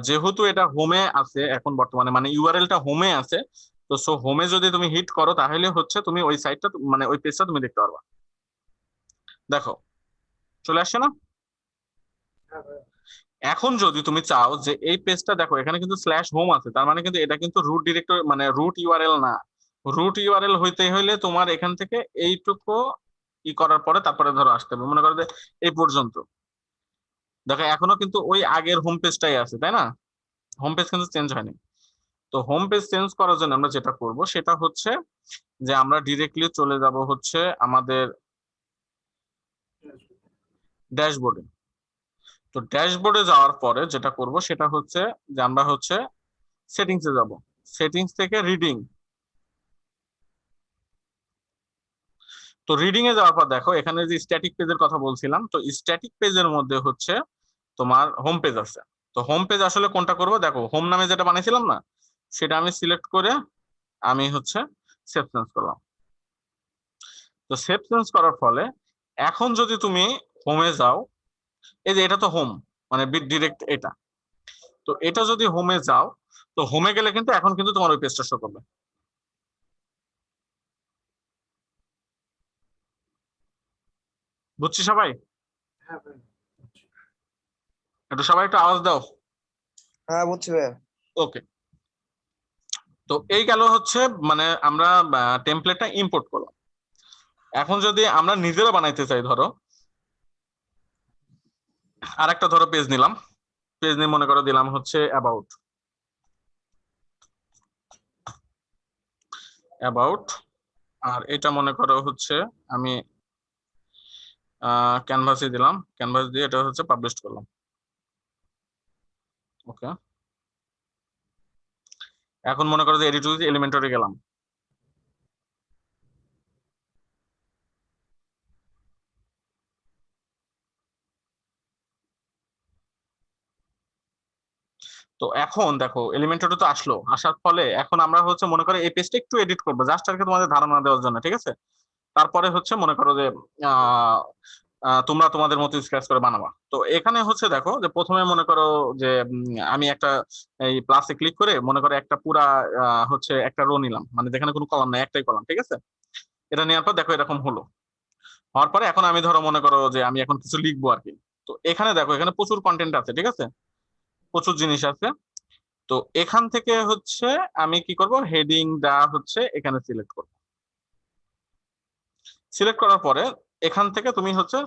যেহেতু এটা হোমে আছে এখন বর্তমানে, মানে ইউআরএলটা হোমে আছে, তো সো হোমে যদি তুমি হিট করো তাহলে হচ্ছে তুমি ওই সাইটটা মানে ওই পেজটা তুমি দেখতে পারবা। দেখো চলে আসছে না? এখন যদি তুমি চাও যে এই পেজটা, দেখো এখানে কিন্তু স্ল্যাশ হোম আছে, তার মানে কিন্তু এটা কিন্তু রুট ডিরেক্টরি মানে রুট ইউআরএল না। রুট ইউআরএল হইতে হইলে তোমার এখান থেকে এইটুকু ই করার পরে তারপরে ধরো আসতে হবে। মনে করো যে এই পর্যন্ত, দেখো এখনো কিন্তু ওই আগের হোম পেজটাই আছে, তাই না? হোম পেজ কিন্তু চেঞ্জ হয়নি। তো হোম পেজ চেঞ্জ করার জন্য আমরা যেটা করব সেটা হচ্ছে যে আমরা ডিরেক্টলি চলে যাব হচ্ছে আমাদের ড্যাশবোর্ডে। তো ড্যাশবোর্ডে যাওয়ার পরে যেটা করব সেটা হচ্ছে যে আমরা হচ্ছে সেটিংসে যাব। সেটিংস থেকে রিডিং। তো রিডিং এ যাওয়ার পর দেখো এখানে যে স্ট্যাটিক পেজের কথা বলছিলাম, তো স্ট্যাটিক পেজের মধ্যে হচ্ছে তোমার হোম পেজ আছে। তো হোম পেজ আসলে কোনটা করব, দেখো হোম নামে যেটা বানাইছিলাম না, সেটা আমি সিলেক্ট করে আমি হচ্ছে সেভ চেঞ্জ করলাম। তো সেভ চেঞ্জ করার ফলে এখন যদি তুমি হোমে যাও, এই যে এটা তো হোম মানে বিট ডিরেক্ট এটা, তো এটা যদি হোমে যাও, তো হোমে গেলে কিন্তু এখন কিন্তু তোমার ওই পেজটা শো করবে। বুঝছি সবাই? একটু সবাই একটু আওয়াজ দাও। হ্যাঁ বুঝছি ভাইয়া। ওকে। তো এই গেল হচ্ছে মানে আমরা টেমপ্লেটটা ইম্পোর্ট করলাম। এখন যদি আমরা নিজেরা বানাইতে চাই, ধরো আর একটা ধরো পেজ নিলাম, পেজ নিয়ে মনে করো দিলাম হচ্ছে অ্যাবাউট। অ্যাবাউট আর এটা মনে করো হচ্ছে আমি ক্যানভাসে দিলাম, ক্যানভাস দিয়ে এটা হচ্ছে পাবলিশ করলাম। ওকে। এখন মনে করো যে এডিট উইথ এলিমেন্টরে গেলাম। তো এখন দেখো এলিমেন্টরে তো আসলো, আসার ফলে এখন আমরা হচ্ছে মনে করো এই পেজটা একটু এডিট করবো জাস্ট আর কি তোমাদের ধারণা দেওয়ার জন্য, ঠিক আছে? তারপরে হচ্ছে মনে করো যে আহ তোমরা তোমাদের মতো স্ক্র্যাচ করে বানাবা। তো এখানে হচ্ছে দেখো যে প্রথমে মনে করো যে আমি একটা এই প্লাসে ক্লিক করে মনে করো একটা পুরা হচ্ছে একটা রো নিলাম, মানে যেখানে কোনো কলাম নাই, একটাই কলাম, ঠিক আছে? এটা নেওয়ার পর দেখো এরকম হলো। হওয়ার পরে এখন আমি ধরো মনে করো যে আমি এখন কিছু লিখবো আর কি। তো এখানে দেখো এখানে প্রচুর কন্টেন্ট আছে, ঠিক আছে? প্রচুর জিনিস আছে। তো তো এখান থেকে হচ্ছে আমি কি করব, হেডিংটা হচ্ছে এখানে সিলেক্ট করব। সিলেক্ট করার পরে এখান থেকে তুমি হচ্ছে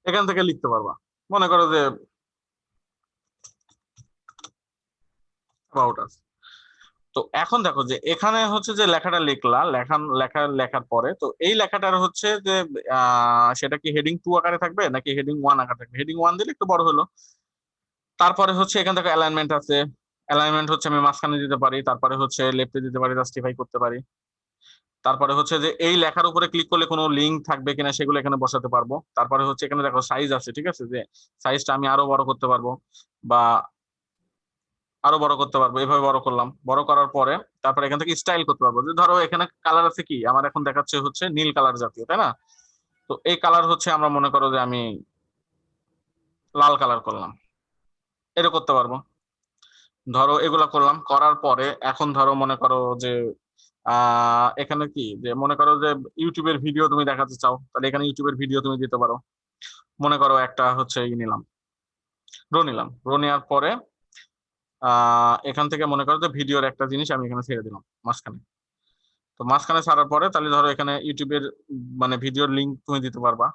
এখান থেকে লিখতে পারবা, মনে করো যে about us। তো এখন দেখো যে এখানে হচ্ছে যে লেখাটা লেখার পরে তো এই লেখাটার হচ্ছে যে সেটা কি হেডিং 2 আকারে থাকবে নাকি হেডিং 1 আকারে থাকবে? হেডিং 1 দিলে একটু বড় হলো। তারপরে হচ্ছে এখান থেকে অ্যালাইনমেন্ট আছে, অ্যালাইনমেন্ট হচ্ছে আমি মাঝখানে দিতে পারি, তারপরে হচ্ছে লেফটে দিতে পারি, জাস্টিফাই করতে পারি। তারপরে হচ্ছে যে এই লেখার উপরে ক্লিক করলে কোনো লিঙ্ক থাকবে কিনা সেগুলো এখানে বসাতে পারবো। তারপরে হচ্ছে এখানে দেখো সাইজ আছে, ঠিক আছে, যে সাইজটা আমি আরো বড় করতে পারবো বা আরো বড় করতে পারবো। এভাবে বড় করলাম, বড় করার পরে তারপরে এখান থেকে স্টাইল করতে পারবো। যে ধরো এখানে কালার আছে কি, আমার এখন দেখাচ্ছে হচ্ছে নীল কালার জাতীয়, তাই না? তো এই কালার হচ্ছে আমরা মনে করো যে আমি লাল কালার করলাম, এটা করতে পারবো। ধরো এগুলা করলাম, করার পরে এখন ধরো মনে করো যে এখানে কি, যে মনে করো যে ইউটিউবের ভিডিও তুমি দেখাতে চাও, তাহলে এখানে ইউটিউবের ভিডিও তুমি দিতে পারো। মনে করো একটা হচ্ছে নিলাম, রো নেওয়ার পরে এখান থেকে মনে করো যে ভিডিওর একটা জিনিস আমি এখানে ছেড়ে দিলাম মাঝখানে। তো মাঝখানে ছাড়ার পরে তাহলে ধরো এখানে ইউটিউবের মানে ভিডিওর লিঙ্ক তুমি দিতে পারবা।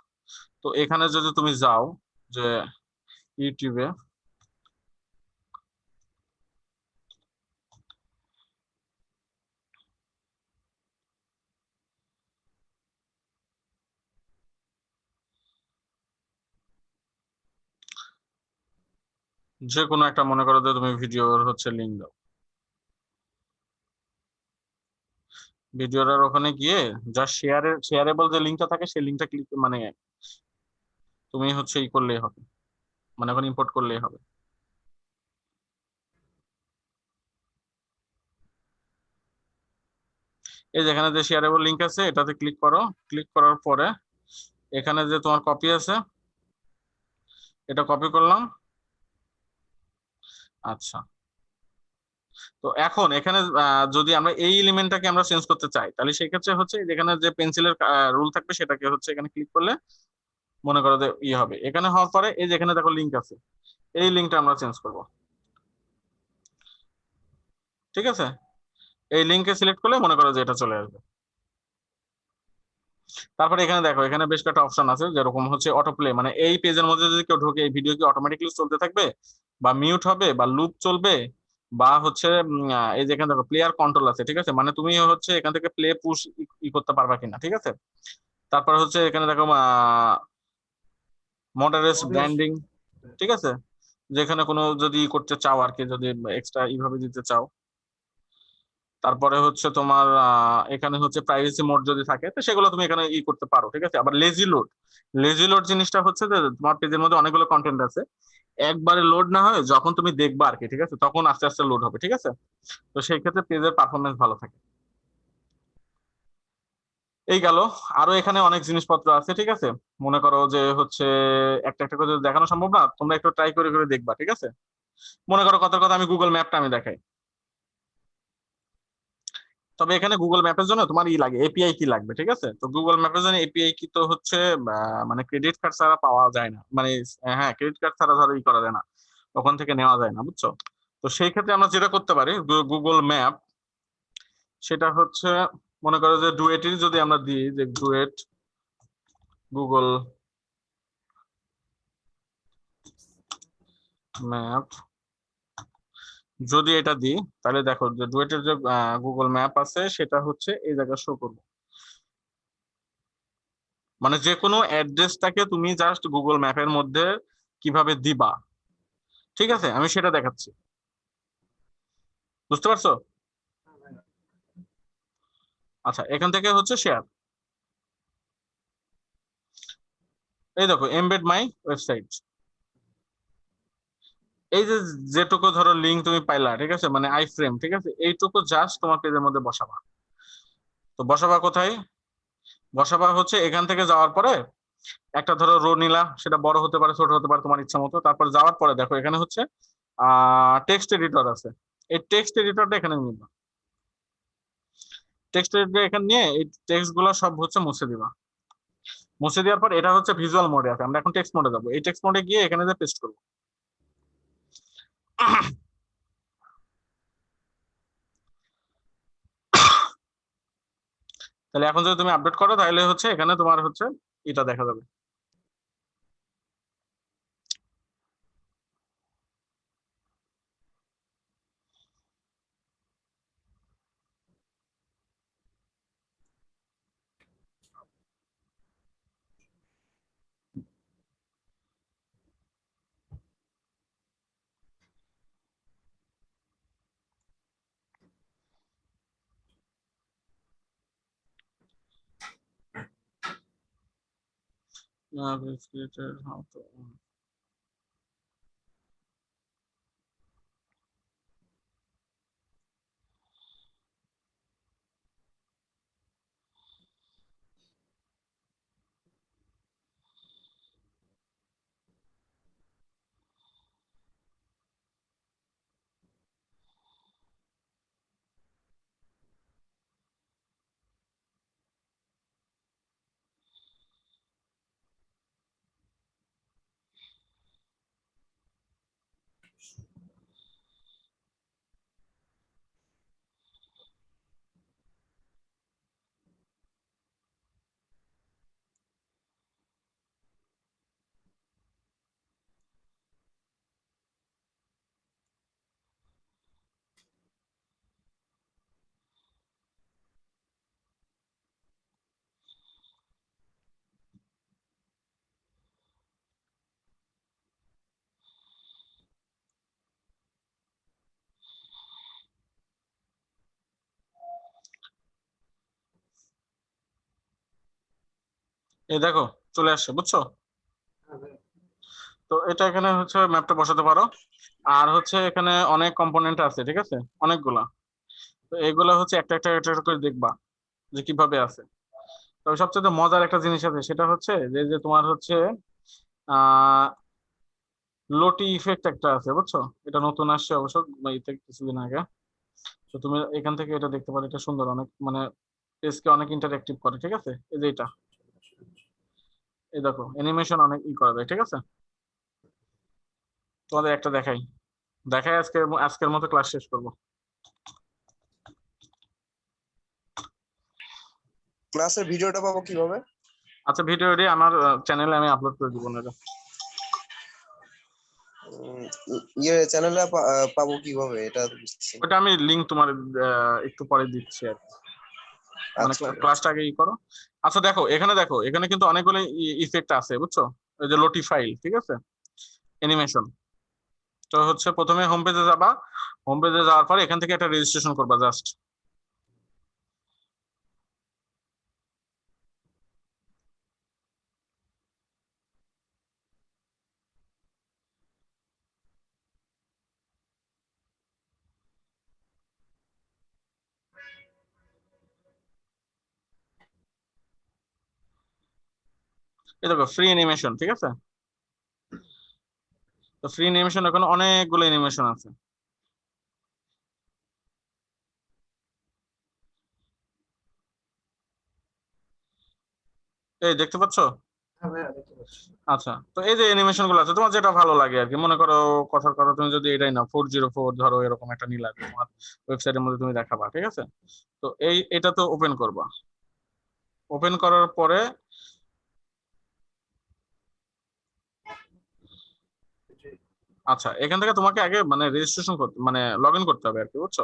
তো এখানে যদি তুমি যাও যে ইউটিউবে, যে কোনো একটা মনে করো যে তুমি ভিডিওর হচ্ছে লিঙ্ক দাও, ভিডিওটার ওখানে গিয়ে যা শেয়ারেবল যে লিঙ্কটা থাকে সেই লিঙ্কটা ক্লিক মানে তুমি হচ্ছে ই করলেই হবে, মানে এখন ইম্পোর্ট করলেই হবে। এই যেখানে যে শেয়ারেবল লিঙ্ক আছে এটাতে ক্লিক করো, ক্লিক করার পরে এখানে যে তোমার কপি আছে এটা কপি করলাম। আচ্ছা, তো এখন এখানে যদি আমরা এই এলিমেন্টটাকে আমরা চেঞ্জ করতে চাই তাহলে সেই ক্ষেত্রে হচ্ছে যেখানে যে পেন্সিলের রুল থাকবে সেটাকে হচ্ছে এখানে ক্লিক করলে মনে করো যে ই হবে। এখানে হওয়ার পরে এই যেখানে দেখো লিঙ্ক আছে, এই লিঙ্কটা আমরা চেঞ্জ করব, ঠিক আছে? এই লিঙ্কে সিলেক্ট করলে মনে করো যে এটা চলে আসবে। তারপরে এখানে দেখো এখানে বেশ কয়েকটা অপশন আছে, যেরকম হচ্ছে অটো প্লে, মানে এই পেজের মধ্যে যদি কেউ ঢোকে এই ভিডিও কি অটোমেটিকলি চলতে থাকবে বা মিউট হবে বা লুপ চলবে বা হচ্ছে এই যে এখানে দেখো প্লেয়ার কন্ট্রোল আছে, ঠিক আছে, মানে তুমি হচ্ছে এখান থেকে প্লে পুশ ই করতে পারবা কিনা, ঠিক আছে? তারপর হচ্ছে এখানে দেখো মডারেট ব্র্যান্ডিং, ঠিক আছে, যেখানে কোনো যদি করতে চাও আর কি, যদি এক্সট্রা এইভাবে দিতে চাও। তারপরে হচ্ছে তোমার এখানে হচ্ছে প্রাইভেসি মোড যদি থাকে তো সেগুলো তুমি এখানে ই করতে পারো, ঠিক আছে? আবার লেজি লোড জিনিসটা হচ্ছে যে তোমার পেজের মধ্যে অনেকগুলো কন্টেন্ট আছে, একবারে লোড না হয় যখন তুমি দেখবা আর কি, ঠিক আছে, তখন আস্তে আস্তে লোড হবে, ঠিক আছে? তো সেই ক্ষেত্রে পেজের পারফরমেন্স ভালো থাকে। এই গেল, আরো এখানে অনেক জিনিসপত্র আছে, ঠিক আছে? মনে করো যে হচ্ছে একটা একটা করে যদি দেখানো সম্ভব না, তোমরা একটু ট্রাই করে করে দেখবা, ঠিক আছে? মনে করো কথার কথা আমি গুগল ম্যাপটা আমি দেখাই। তবে এখানে গুগল ম্যাপের জন্য তোমার ই লাগে, এপিআই কি লাগবে, ঠিক আছে? তো গুগল ম্যাপের জন্য এপিআই কি তো হচ্ছে মানে ক্রেডিট কার্ড ছাড়া পাওয়া যায় না, মানে হ্যাঁ ক্রেডিট কার্ড ছাড়া ধরো ই করা যায় না, ওখান থেকে নেওয়া যায় না, বুঝছো? তো সেই ক্ষেত্রে আমরা যেটা করতে পারি গুগল ম্যাপ, সেটা হচ্ছে মনে করো যে ডুয়েটের যদি আমরা দিই যে ডুয়েট গুগল ম্যাপ, যদি এটা দিই তাহলে দেখো যে ডুয়েটের যে গুগল ম্যাপ আছে সেটা হচ্ছে এই জায়গায় শো করবে, মানে যে কোনো অ্যাড্রেসটাকে তুমি জাস্ট গুগল ম্যাপের মধ্যে কিভাবে দিবা, ঠিক আছে, আমি সেটা দেখাচ্ছি, বুঝতে পারছো? আচ্ছা, এখান থেকে হচ্ছে শেয়ার, এই দেখো এমবেড মাই ওয়েবসাইট, এই যে যেটুকু ধরো লিঙ্ক তুমি পাইলা, ঠিক আছে, মানে আই ফ্রেম, ঠিক আছে, এইটুকু জাস্ট তোমার পেজের মধ্যে বসাবা। তো বসাবা কোথায়? বসাবা হচ্ছে এখান থেকে যাওয়ার পরে একটা ধরো রো নিলা, সেটা বড় হতে পারে ছোট হতে পারে তোমার ইচ্ছা মতো। তারপর যাওয়ার পরে দেখো এখানে হচ্ছে টেক্সট এডিটর আছে, এই টেক্সট এডিটরটা এখানে নিবা, টেক্সট এডিটর এখানে নিয়ে এই টেক্সট গুলো সব হচ্ছে মুছে দিবা। মুছে দেওয়ার পর এটা হচ্ছে ভিজুয়াল মোডে আছে, আমরা এখন টেক্সট মোডে যাবো। এই টেক্সট মোডে গিয়ে এখানে যে পেস্ট করবো। তাহলে এখন যদি তুমি আপডেট করো তাহলে হচ্ছে এখানে তোমার হচ্ছে এটা দেখা যাবে। এই দেখো চলে আসছে, বুঝছো? তো এটা এখানে হচ্ছে ম্যাপটা বসাতে পারো। আর হচ্ছে এখানে অনেক কম্পোনেন্ট আছে, ঠিক আছে, অনেকগুলা। তো এগুলা হচ্ছে একটা একটা একটা একটা করে দেখবা যে কিভাবে আছে। তবে সবচেয়ে মজার একটা জিনিস আছে, সেটা হচ্ছে যে যে তোমার হচ্ছে আহ লোটি ইফেক্ট একটা আছে, বুঝছো? এটা নতুন আসছে অবশ্য ইতে কিছুদিন আগে। তো তুমি এখান থেকে এটা দেখতে পারো, এটা সুন্দর অনেক, মানে পেজকে অনেক ইন্টারেক্টিভ করে, ঠিক আছে। এই যে এটা, এই দেখো অ্যানিমেশন অনেক ই করা যায়, ঠিক আছে। তোমাদের একটা দেখাই দেখাই আজকে, আজকের মতো ক্লাস শেষ করবো। ক্লাসের ভিডিওটা পাবো কিভাবে? আচ্ছা, ভিডিওটি আমার চ্যানেলে আমি আপলোড করে দিব না। ইয়ে চ্যানেলে পাবো কিভাবে এটা বুঝতেছি না। ওটা আমি লিংক তোমার একটু পরে দিচ্ছি আর কি। মানে আচ্ছা ক্লাসটা আগে ই করো। আচ্ছা দেখো এখানে, দেখো এখানে কিন্তু অনেকগুলো ইফেক্ট আছে, বুঝছো? ওই যে লোটি ফাইল, ঠিক আছে, অ্যানিমেশন। তো হচ্ছে প্রথমে হোম পেজে যাবা, হোম পেজে যাওয়ার পরে এখান থেকে একটা রেজিস্ট্রেশন করবা জাস্ট। এই দেখো ফ্রি অ্যানিমেশন, ঠিক আছে। তো ফ্রি অ্যানিমেশন ওখানে অনেকগুলো অ্যানিমেশন আছে। এই দেখতে পাচ্ছো? আচ্ছা, তো এই যে অ্যানিমেশন গুলো আছে, তোমার যেটা ভালো লাগে আর কি, মনে করো কথার কথা তুমি যদি এটাই না 404 ধরো, এরকম একটা নিলা তোমার ওয়েবসাইটের মধ্যে তুমি দেখাবা, ঠিক আছে। তো এটা তো ওপেন করবা। ওপেন করার পরে আচ্ছা, এখান থেকে তোমাকে আগে মানে রেজিস্ট্রেশন করতে, মানে লগ ইন করতে হবে আর কি, বুঝছো?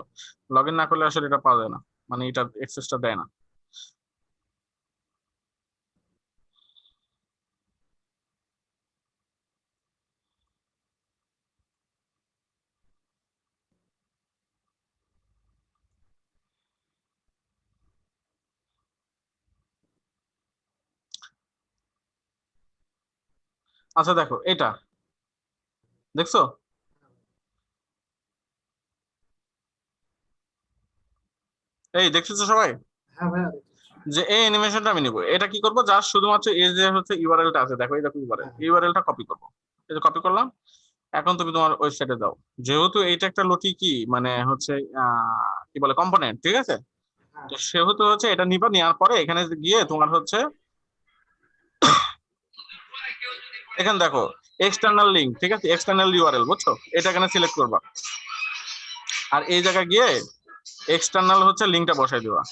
লগ ইন না করলে আসলে এটা পাওয়া যায় না, মানে এটা অ্যাক্সেসটা দেয় না। আচ্ছা দেখো এটা, দেখছো? এই দেখতেছো সবাই যে এই অ্যানিমেশনটা আমি নিবো, এটা কি করবো, জাস্ট শুধুমাত্র এই যে হচ্ছে ইউআরএলটা আছে, দেখো এই দেখো ইউআরএল, ইউআরএলটা কপি করবো। এই যে কপি করলাম। এখন তুমি তোমার ওয়েবসাইটে যাও। যেহেতু এইটা একটা লটি কি মানে হচ্ছে কি বলে কম্পোনেন্ট, ঠিক আছে। তো সেহেতু হচ্ছে এটা নিবা, নেওয়ার পরে এখানে গিয়ে তোমার হচ্ছে এখানে দেখো এক্সটার্নাল লিঙ্ক, ঠিক আছে, এক্সটার্নাল ইউআরএল, বুঝছো, এটা এখানে সিলেক্ট করবা, আর এই জায়গায় গিয়ে এক্সটার্নাল হচ্ছে লিঙ্কটা বসাই দিবা।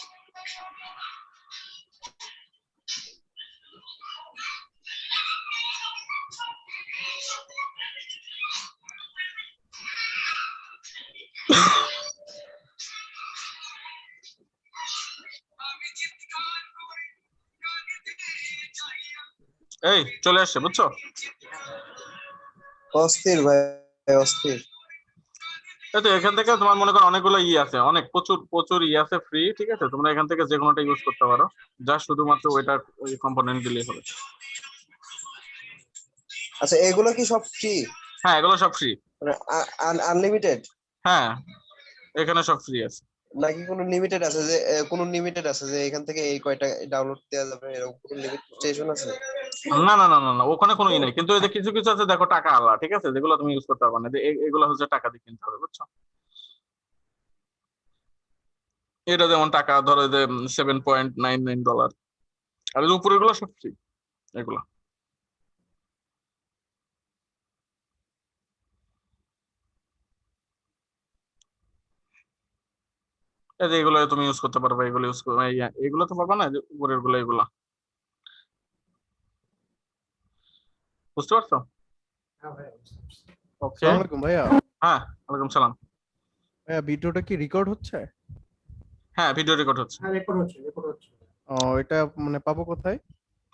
এই চলে আসছে, বুঝছো। অস্থির ভাই, অস্থির। এই তো এখান থেকে তোমার মনে করো অনেকগুলো আছে, অনেক প্রচুর প্রচুর আছে ফ্রি, ঠিক আছে, তোমরা এখান থেকে যে কোনোটা ইউজ করতে পারো, যা শুধুমাত্র ওইটা ওই কম্পোনেন্ট দিলেই হবে। আচ্ছা, এগুলো কি সব ফ্রি, হ্যাঁ, এগুলো সব ফ্রি। মানে আনলিমিটেড, হ্যাঁ, এখানে সব ফ্রি আছে। নাকি কোনো লিমিটেড আছে, যে কোনো লিমিটেড আছে যে এখান থেকে এই কয়টা ডাউনলোড দেওয়া যাবে, এরকম কোনো লিমিটেশন আছে? না না না না না, ওখানে কোনো ই নাই, কিন্তু এই যে কিছু কিছু আছে দেখো টাকা আলা, ঠিক আছে, যেগুলো তুমি ইউজ করতে পারবে না, এগুলো হচ্ছে টাকা দিয়ে কিনতে হবে, বুঝছো। এটা যেমন টাকা ধরো যে $7.99, আর এই উপরে গুলো সব ফ্রি এগুলো। এই যে এগুলো তুমি ইউজ করতে পারবে, এগুলো ইউজ করবে, এগুলো তো পারবে না, যে উপরের গুলো এগুলা, বুঝতে পারছো? ওকে। আসসালামু আলাইকুম ভাইয়া। হ্যাঁ, ওয়ালাইকুম সালাম। ভাইয়া ভিডিওটা কি রেকর্ড হচ্ছে? হ্যাঁ, ভিডিও রেকর্ড হচ্ছে। ও, এটা মানে পাবো কোথায়?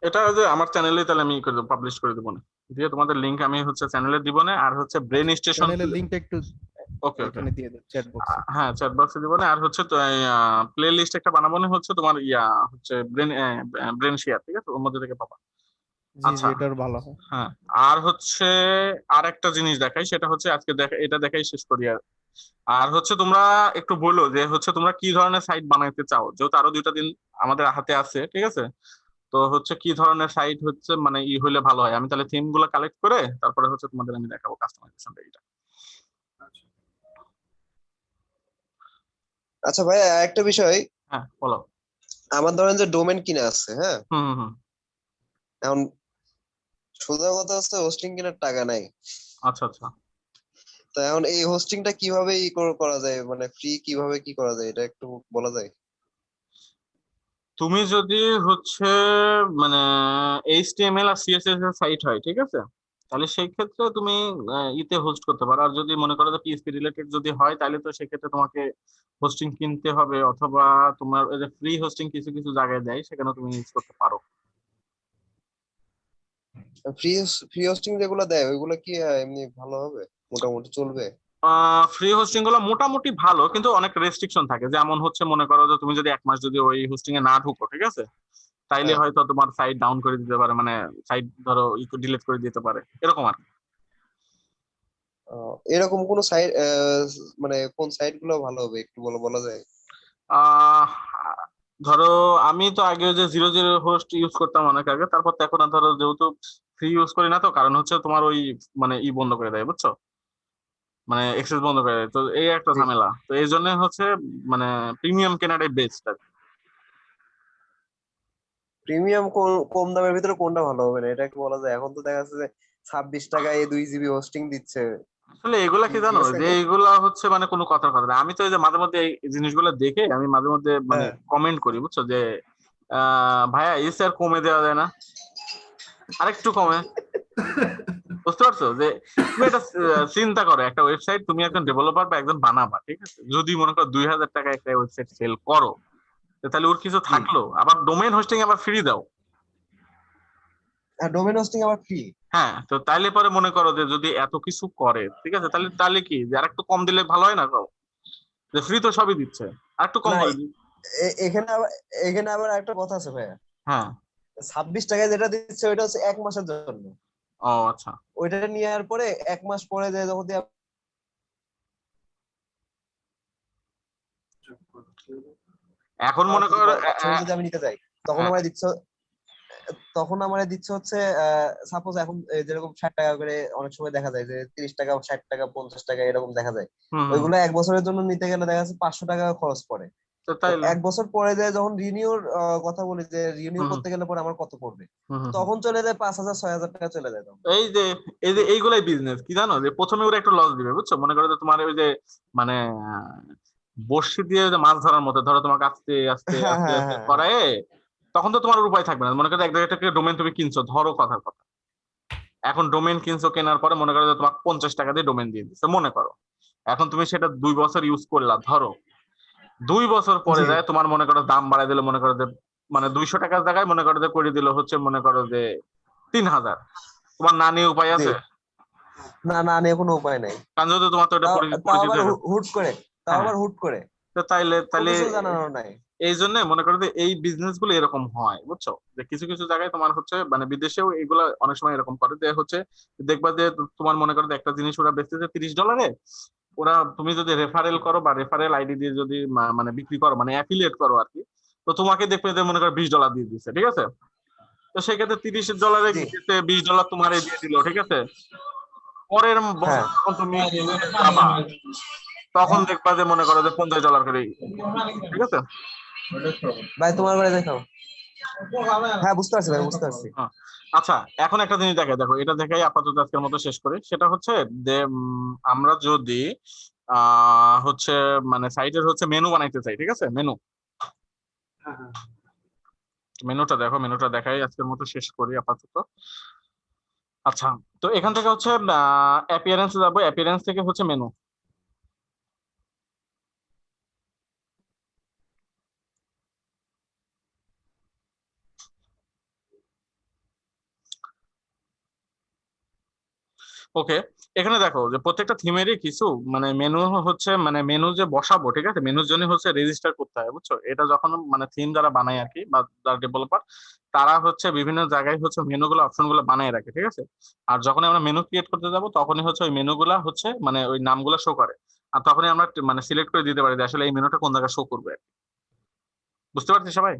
এটা ওই যে আমার চ্যানেলে তাহলে আমি করে দেবো, পাবলিশ করে দেবো না, দিয়ে তোমাদের লিংক আমি হচ্ছে চ্যানেলে দিব না, আর হচ্ছে ব্রেন স্টেশন। চ্যানেলের লিংকটা একটু ওকে ওকে। এখানে দিয়ে দেন চ্যাট বক্সে। হ্যাঁ, চ্যাট বক্সে দিব না, আর হচ্ছে তো প্লে লিস্ট একটা বানাবো না, হচ্ছে তোমার হচ্ছে ব্রেন শেয়ার, ঠিক আছে, ওর মধ্যে থেকে পাবা। জি জি, আচ্ছা। এটার ভালো হয়। হ্যাঁ, আর হচ্ছে আর একটা জিনিস দেখাই, সেটা হচ্ছে আজকে এটা দেখাই শেষ করি। আর হচ্ছে তোমরা একটু বলো যে হচ্ছে তোমরা কি ধরনের সাইট বানাইতে চাও, যেহেতু আরো 2টা দিন আমাদের হাতে আছে, ঠিক আছে, তো হচ্ছে কি ধরনের সাইট হচ্ছে মানে হইলে ভালো হয়, আমি তাহলে থিম গুলো কালেক্ট করে তারপরে হচ্ছে তোমাদের আমি দেখাবো কাস্টমাইজেশনটা এটা। আচ্ছা ভাই, একটা বিষয়, হ্যাঁ, বলো। আমার ধরেন যে ডোমেন কিনা আছে, হ্যাঁ, হুম হুম হুম। এখন সোজা কথা হচ্ছে হোস্টিং কেনার টাকা নাই। আচ্ছা আচ্ছা। তো এখন এই হোস্টিংটা কিভাবে করা যায়, মানে ফ্রি কিভাবে কি করা যায়, এটা একটু বলা যায়? তুমি যদি হচ্ছে মানে HTML আর CSS এর সাইট হয়, ঠিক আছে, তাহলে সেই ক্ষেত্রে তুমি ইতে হোস্ট করতে পারো, আর যদি মনে করো যে PHP রিলেটেড যদি হয়, তাহলে তো সেক্ষেত্রে তোমাকে হোস্টিং কিনতে হবে, অথবা তোমার ওই যে ফ্রি হোস্টিং কিছু কিছু জায়গায় দেয়, সেখানে তুমি ইউজ করতে পারো। ফ্রি ফ্রি হোস্টিং যেগুলো দেয় ওইগুলো কি এমনি ভালো হবে, মোটামুটি চলবে? ফ্রি হোস্টিং গুলো মোটামুটি ভালো, কিন্তু অনেক রেস্ট্রিকশন থাকে, যেমন হচ্ছে মনে করো যে তুমি যদি 1 মাস যদি ওই হোস্টিং এ না ঢুকো, ঠিক আছে, তাইলে হ্যাঁ। হয়তো তোমার সাইট ডাউন করে দিতে পারে, মানে সাইট ধরো ডিলিট করে দিতে পারে, এরকম আর কি। এরকম কোন সাইট, মানে কোন সাইট গুলো ভালো হবে একটু বলা যায়? আহ ধরো আমি তো আগে যে 00 হোস্ট ইউজ করতাম অনেক আগে, তারপর তো এখন আর ধরো যেহেতু ফ্রি ইউজ করি না, তো কারণ হচ্ছে তোমার ওই মানে বন্ধ করে দেয়, বুঝছো, মানে এক্সেস বন্ধ করে দেয়, তো এই একটা জি। ঝামেলা, তো এই জন্য হচ্ছে মানে প্রিমিয়াম কেনাটাই বেস্ট আর কি। প্রিমিয়াম কম দামের ভিতরে কোনটা ভালো হবে না, এটা একটু বলা যায়? এখন তো দেখা যাচ্ছে যে 26 টাকায় 2 GB হোস্টিং দিচ্ছে। আসলে এগুলা কি ঠিক জানো, আছে। যে এগুলা হচ্ছে মানে কোনো কথার কথা না, আমি তো এই যে মাঝে মধ্যে এই জিনিসগুলো দেখে আমি মাঝে মধ্যে মানে হ্যাঁ। কমেন্ট করি, বুঝছো, যে ভাইয়া এসে আর কমে দেওয়া যায় না, আরেকটু কমে, বুঝতে পারছো, যে তুমি এটা চিন্তা করো, একটা ওয়েবসাইট তুমি একজন ডেভেলপার বা একজন বানাবা, ঠিক আছে, যদি মনে করো 2000 টাকায় একটা ওয়েবসাইট সেল করো, তো তাহলে ওর কিছু জি। থাকলো, আবার ডোমেইন হোস্টিং আবার ফ্রি দাও। আর ডোমেন হোস্টিং আবার ফ্রি? হ্যাঁ, তো তাইলে পরে মনে করো যে যদি এত কিছু করে, ঠিক আছে, তাহলে তাহলে কি যে আর একটু কম দিলে ভালো হয় না, সব যে ফ্রি তো সবই দিচ্ছে, আর একটু কম না, করে দিই। এখানে আবার একটা কথা আছে ভাইয়া। হ্যাঁ। 26 টাকায় যেটা দিচ্ছে ওইটা হচ্ছে 1 মাসের জন্য। ও আচ্ছা। ওইটা নিয়ে আর পরে 1 মাস পরে যে যখন এখন মনে করো যদি আমি নিতে যাই, তখন আমার দিচ্ছে হচ্ছে সাপোজ এখন যেরকম 60 টাকা করে অনেক সময় দেখা যায় যে 30 টাকা 60 টাকা 50 টাকা এরকম দেখা যায়। হুম হুম ওইগুলো 1 বছরের জন্য নিতে গেলে দেখা যাচ্ছে 500 টাকা খরচ পড়ে। তো তো তাইলে 1 বছর পরে যায় যখন রিনিউর কথা বলি যে রিনিউ হুম হুম করতে গেলে পরে আমার কত পড়বে, হুম হুম হুম। তখন চলে যায় 5,000 6,000 টাকা চলে যায় তখন। এই যে এইগুলাই বিজনেস, কি জানো, যে প্রথমে ওরা একটু লস দিবে, বুঝছো, মনে করো যে তোমার ওই যে মানে বড়শি দিয়ে যে মাছ ধরার মতো, ধরো তোমাকে আস্তে আস্তে হ্যাঁ আস্তে হ্যাঁ আস্তে হ্যাঁ হ্যাঁ। করায়, তখন তো তোমার আর উপায় থাকবে না। মনে করো এক জায়গা থেকে ডোমেন তুমি কিনছো, ধরো কথার কথা, এখন ডোমেন কিনছো, কেনার পরে মনে করো যে তোমাকে 50 টাকা দিয়ে ডোমেন দিয়ে দিচ্ছে মনে করো, এখন তুমি সেটা 2 বছর ইউজ করলা, ধরো 2 বছর পরে জি যায় তোমার মনে করো দাম বাড়াই দিল, মনে করো যে মানে 200 টাকার জায়গায় মনে করো যে করে দিল হচ্ছে মনে করো যে 3,000, তোমার না নিয়ে উপায় জি। আছে? না না, নিয়ে কোনো উপায় নাই। কারণ যেহেতু তোমার তো এটা তাও তাও পরিচিত আবার হয়ে গেছে। হুট করে, তাও হ্যাঁ, আবার হুট করে তো তাইলে কোনো তাইলে কিছু জানানো নাই। এই জন্য মনে করো যে এই বিজনেস গুলো এরকম হয়, বুঝছো, যে কিছু কিছু জায়গায় তোমার হচ্ছে মানে বিদেশেও এগুলা অনেক সময় এরকম করে, যে হচ্ছে দেখবা যে তোমার মনে করো যে একটা জিনিস ওরা বেচতেছে $30, ওরা তুমি যদি রেফারেল করো বা রেফারেল আইডি দিয়ে যদি মানে বিক্রি করো, মানে অ্যাফিলিয়েট করো আর কি, তো তোমাকে দেখবে যে মনে করো $20 দিয়ে দিচ্ছে, ঠিক আছে, তো সেক্ষেত্রে $30 জি। দিতে $20 তোমারে দিয়ে দিল, ঠিক আছে, পরের হ্যাঁ বছর যখন তুমি যাবা তখন দেখবা যে মনে করো যে $50 করে, ঠিক আছে। ভাই, তোমার ঘরে দেখাও। হ্যাঁ বুঝতে পারছি ভাই, বুঝতে পারছি। হ্যাঁ। আচ্ছা, এখন একটা জিনিস দেখে, দেখো এটা দেখাই আপাতত আজকের মতো শেষ করি, সেটা হচ্ছে যে আমরা যদি হচ্ছে মানে সাইটের হচ্ছে মেনু বানাইতে চাই, ঠিক আছে, মেনুটা দেখো, মেনুটা দেখাই আজকের মতো শেষ করি আপাতত। আচ্ছা, তো এখান থেকে হচ্ছে অ্যাপিয়ারেন্স যাবো, অ্যাপিয়ারেন্স থেকে হচ্ছে মেনু। ওকে, এখানে দেখো যে প্রত্যেকটা থিমেরই কিছু মানে মেনু হচ্ছে, মানে মেনু যে বসাবো, ঠিক আছে, মেনুর জন্য হচ্ছে রেজিস্টার করতে হয়, বুঝছো, এটা যখন মানে থিম যারা বানায় আর কি, বা যারা ডেভেলপার, তারা হচ্ছে বিভিন্ন জায়গায় হচ্ছে মেনুগুলো অপশন গুলো বানায় রাখে, ঠিক আছে, আর যখন আমরা মেনু ক্রিয়েট করতে যাব তখনই হচ্ছে ওই মেনুগুলা হচ্ছে মানে ওই নামগুলো শো করে, আর তখনই আমরা মানে সিলেক্ট করে দিতে পারি যে আসলে এই মেনুটা কোন জায়গায় শো করবে, বুঝতে পারছি সবাই?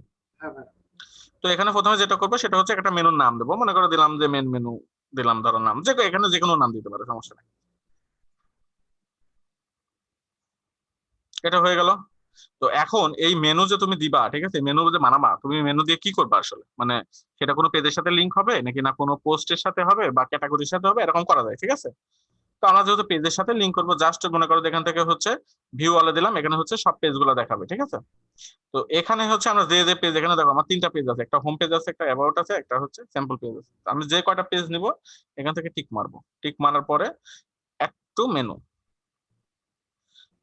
তো এখানে প্রথমে যেটা করবো সেটা হচ্ছে একটা মেনুর নাম দেবো, মনে করে দিলাম যে মেন মেনু, দিলাম ধরো নাম, যে এখানে যে কোনো নাম দিতে পারে, সমস্যা নেই। এটা হয়ে গেল। তো এখন এই মেনু যে তুমি দিবা, ঠিক আছে, মেনু যে বানাবা, তুমি মেনু দিয়ে কি করবা আসলে, মানে সেটা কোনো পেজের সাথে লিংক হবে নাকি না কোনো পোস্টের সাথে হবে বা ক্যাটাগরির সাথে হবে, এরকম করা যায়, ঠিক আছে। তো আমরা যেহেতু পেজের সাথে লিংক করবো, জাস্ট মনে করো যে এখান থেকে হচ্ছে ভিউ অলে দিলাম, এখানে হচ্ছে সব পেজ গুলো দেখাবে, ঠিক আছে। তো এখানে হচ্ছে আমরা যে যে পেজ, এখানে দেখো আমার 3টা পেজ আছে, একটা হোম পেজ আছে, একটা অ্যাবাউট আছে, একটা হচ্ছে স্যাম্পল পেজ আছে, তো আমি যে কয়টা পেজ নিব এখান থেকে টিক মারবো, টিক মারার পরে একটু মেনু,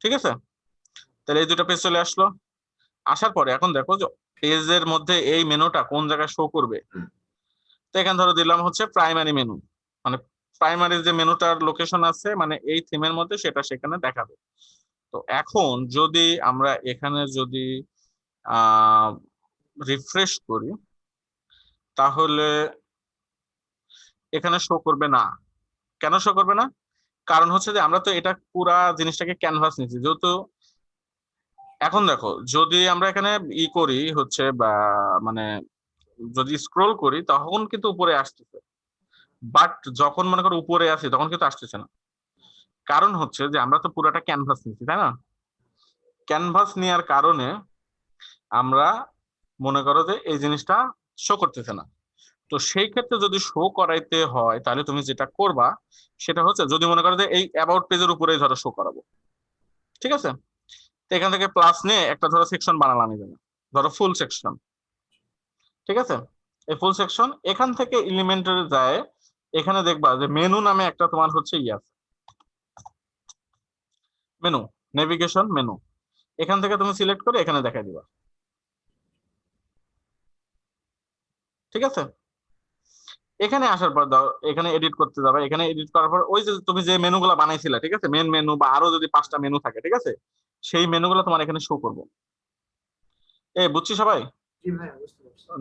ঠিক আছে, তাহলে এই দুটো পেজ চলে আসলো। আসার পরে এখন দেখো যে পেজের মধ্যে এই মেনুটা কোন জায়গায় শো করবে, তো এখানে ধরো দিলাম হচ্ছে প্রাইমারি মেনু, মানে প্রাইমারি যে মেনুটার লোকেশন আছে মানে এই থিমের মধ্যে সেটা সেখানে দেখাবে। তো এখন যদি আমরা এখানে যদি আহ রিফ্রেশ করি, তাহলে এখানে শো করবে না। কেন শো করবে না? কারণ হচ্ছে যে আমরা তো এটা পুরা জিনিসটাকে ক্যানভাস নিচ্ছি যেহেতু। এখন দেখো যদি আমরা এখানে করি হচ্ছে বা মানে যদি স্ক্রোল করি তখন কিন্তু উপরে আসতেছে, বাট যখন মনে করো উপরে আসি তখন কিন্তু আসতেছে না। কারণ হচ্ছে যে আমরা তো পুরাটা ক্যানভাস নিচ্ছি, তাই না, ক্যানভাস নেওয়ার কারণে আমরা মনে করো যে এই জিনিসটা শো করতেছে না। তো সেই ক্ষেত্রে যদি শো করাইতে হয় তাহলে তুমি যেটা করবা সেটা হচ্ছে, যদি মনে করো যে এই অ্যাবাউট পেজের উপরেই ধরো শো করাবো, ঠিক আছে, তো এখান থেকে প্লাস নিয়ে একটা ধরো সেকশন বানালাম, এখানে ধরো ফুল সেকশন, ঠিক আছে, এই ফুল সেকশন এখান থেকে এলিমেন্টারে যায়, এখানে দেখবা যে মেনু নামে একটা তোমার হচ্ছে আছে, মেনু, নেভিগেশন মেনু, এখান থেকে তুমি সিলেক্ট করে এখানে দেখাই দিবা, ঠিক আছে। এখানে আসার পর দাও এখানে এডিট করতে যাবে, এখানে এডিট করার পর ওই যে তুমি যে মেনুগুলো বানাইছিলে, ঠিক আছে, মেন মেনু বা আরো যদি 5টা মেনু থাকে, ঠিক আছে, সেই মেনুগুলো তোমার এখানে শো করবো। বুঝছি সবাই?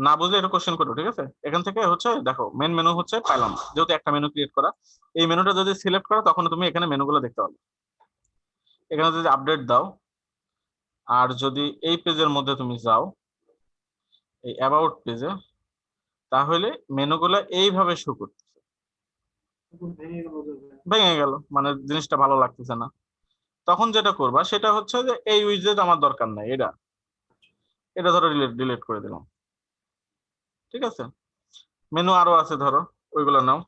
না বুঝলে এটা কোশ্চেন করো, ঠিক আছে। এখান থেকে হচ্ছে দেখো মেন মেনু হচ্ছে পাইলাম, যেহেতু একটা মেনু ক্রিয়েট করা, এই মেনুটা যদি সিলেক্ট করো তখন তুমি এখানে মেনুগুলো দেখতে পাবে। এখানে যদি আপডেট দাও আর যদি এই পেজের মধ্যে তুমি যাও, এই অ্যাবাউট পেজে, তাহলে মেনুগুলো এইভাবে শো করতেছে, ভেঙে গেল, মানে জিনিসটা ভালো লাগতেছে না। তখন যেটা করবা সেটা হচ্ছে যে এই উইজেট আমার দরকার নাই, এটা এটা ধরো ডিলিট করে দিলাম, ঠিক আছে। মেনু আরো আছে ধরো, ওইগুলো নাও।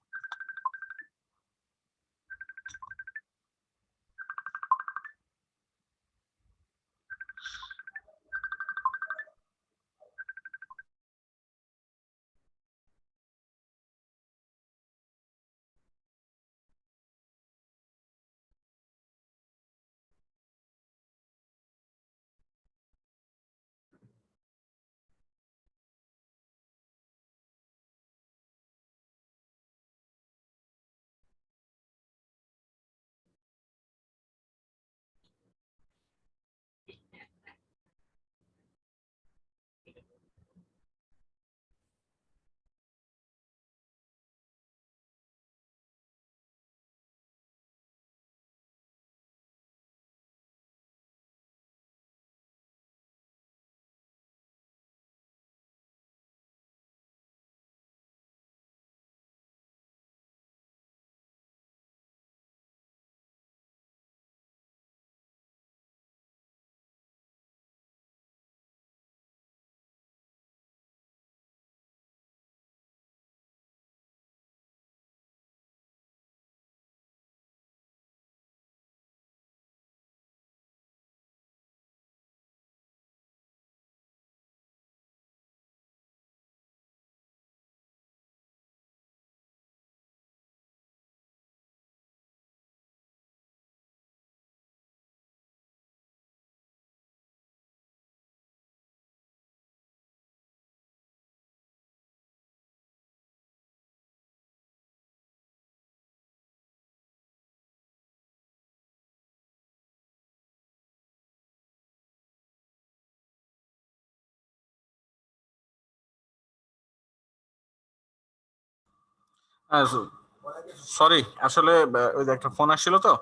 সরি, আসলে ওই যে একটা ফোন আসছিল তো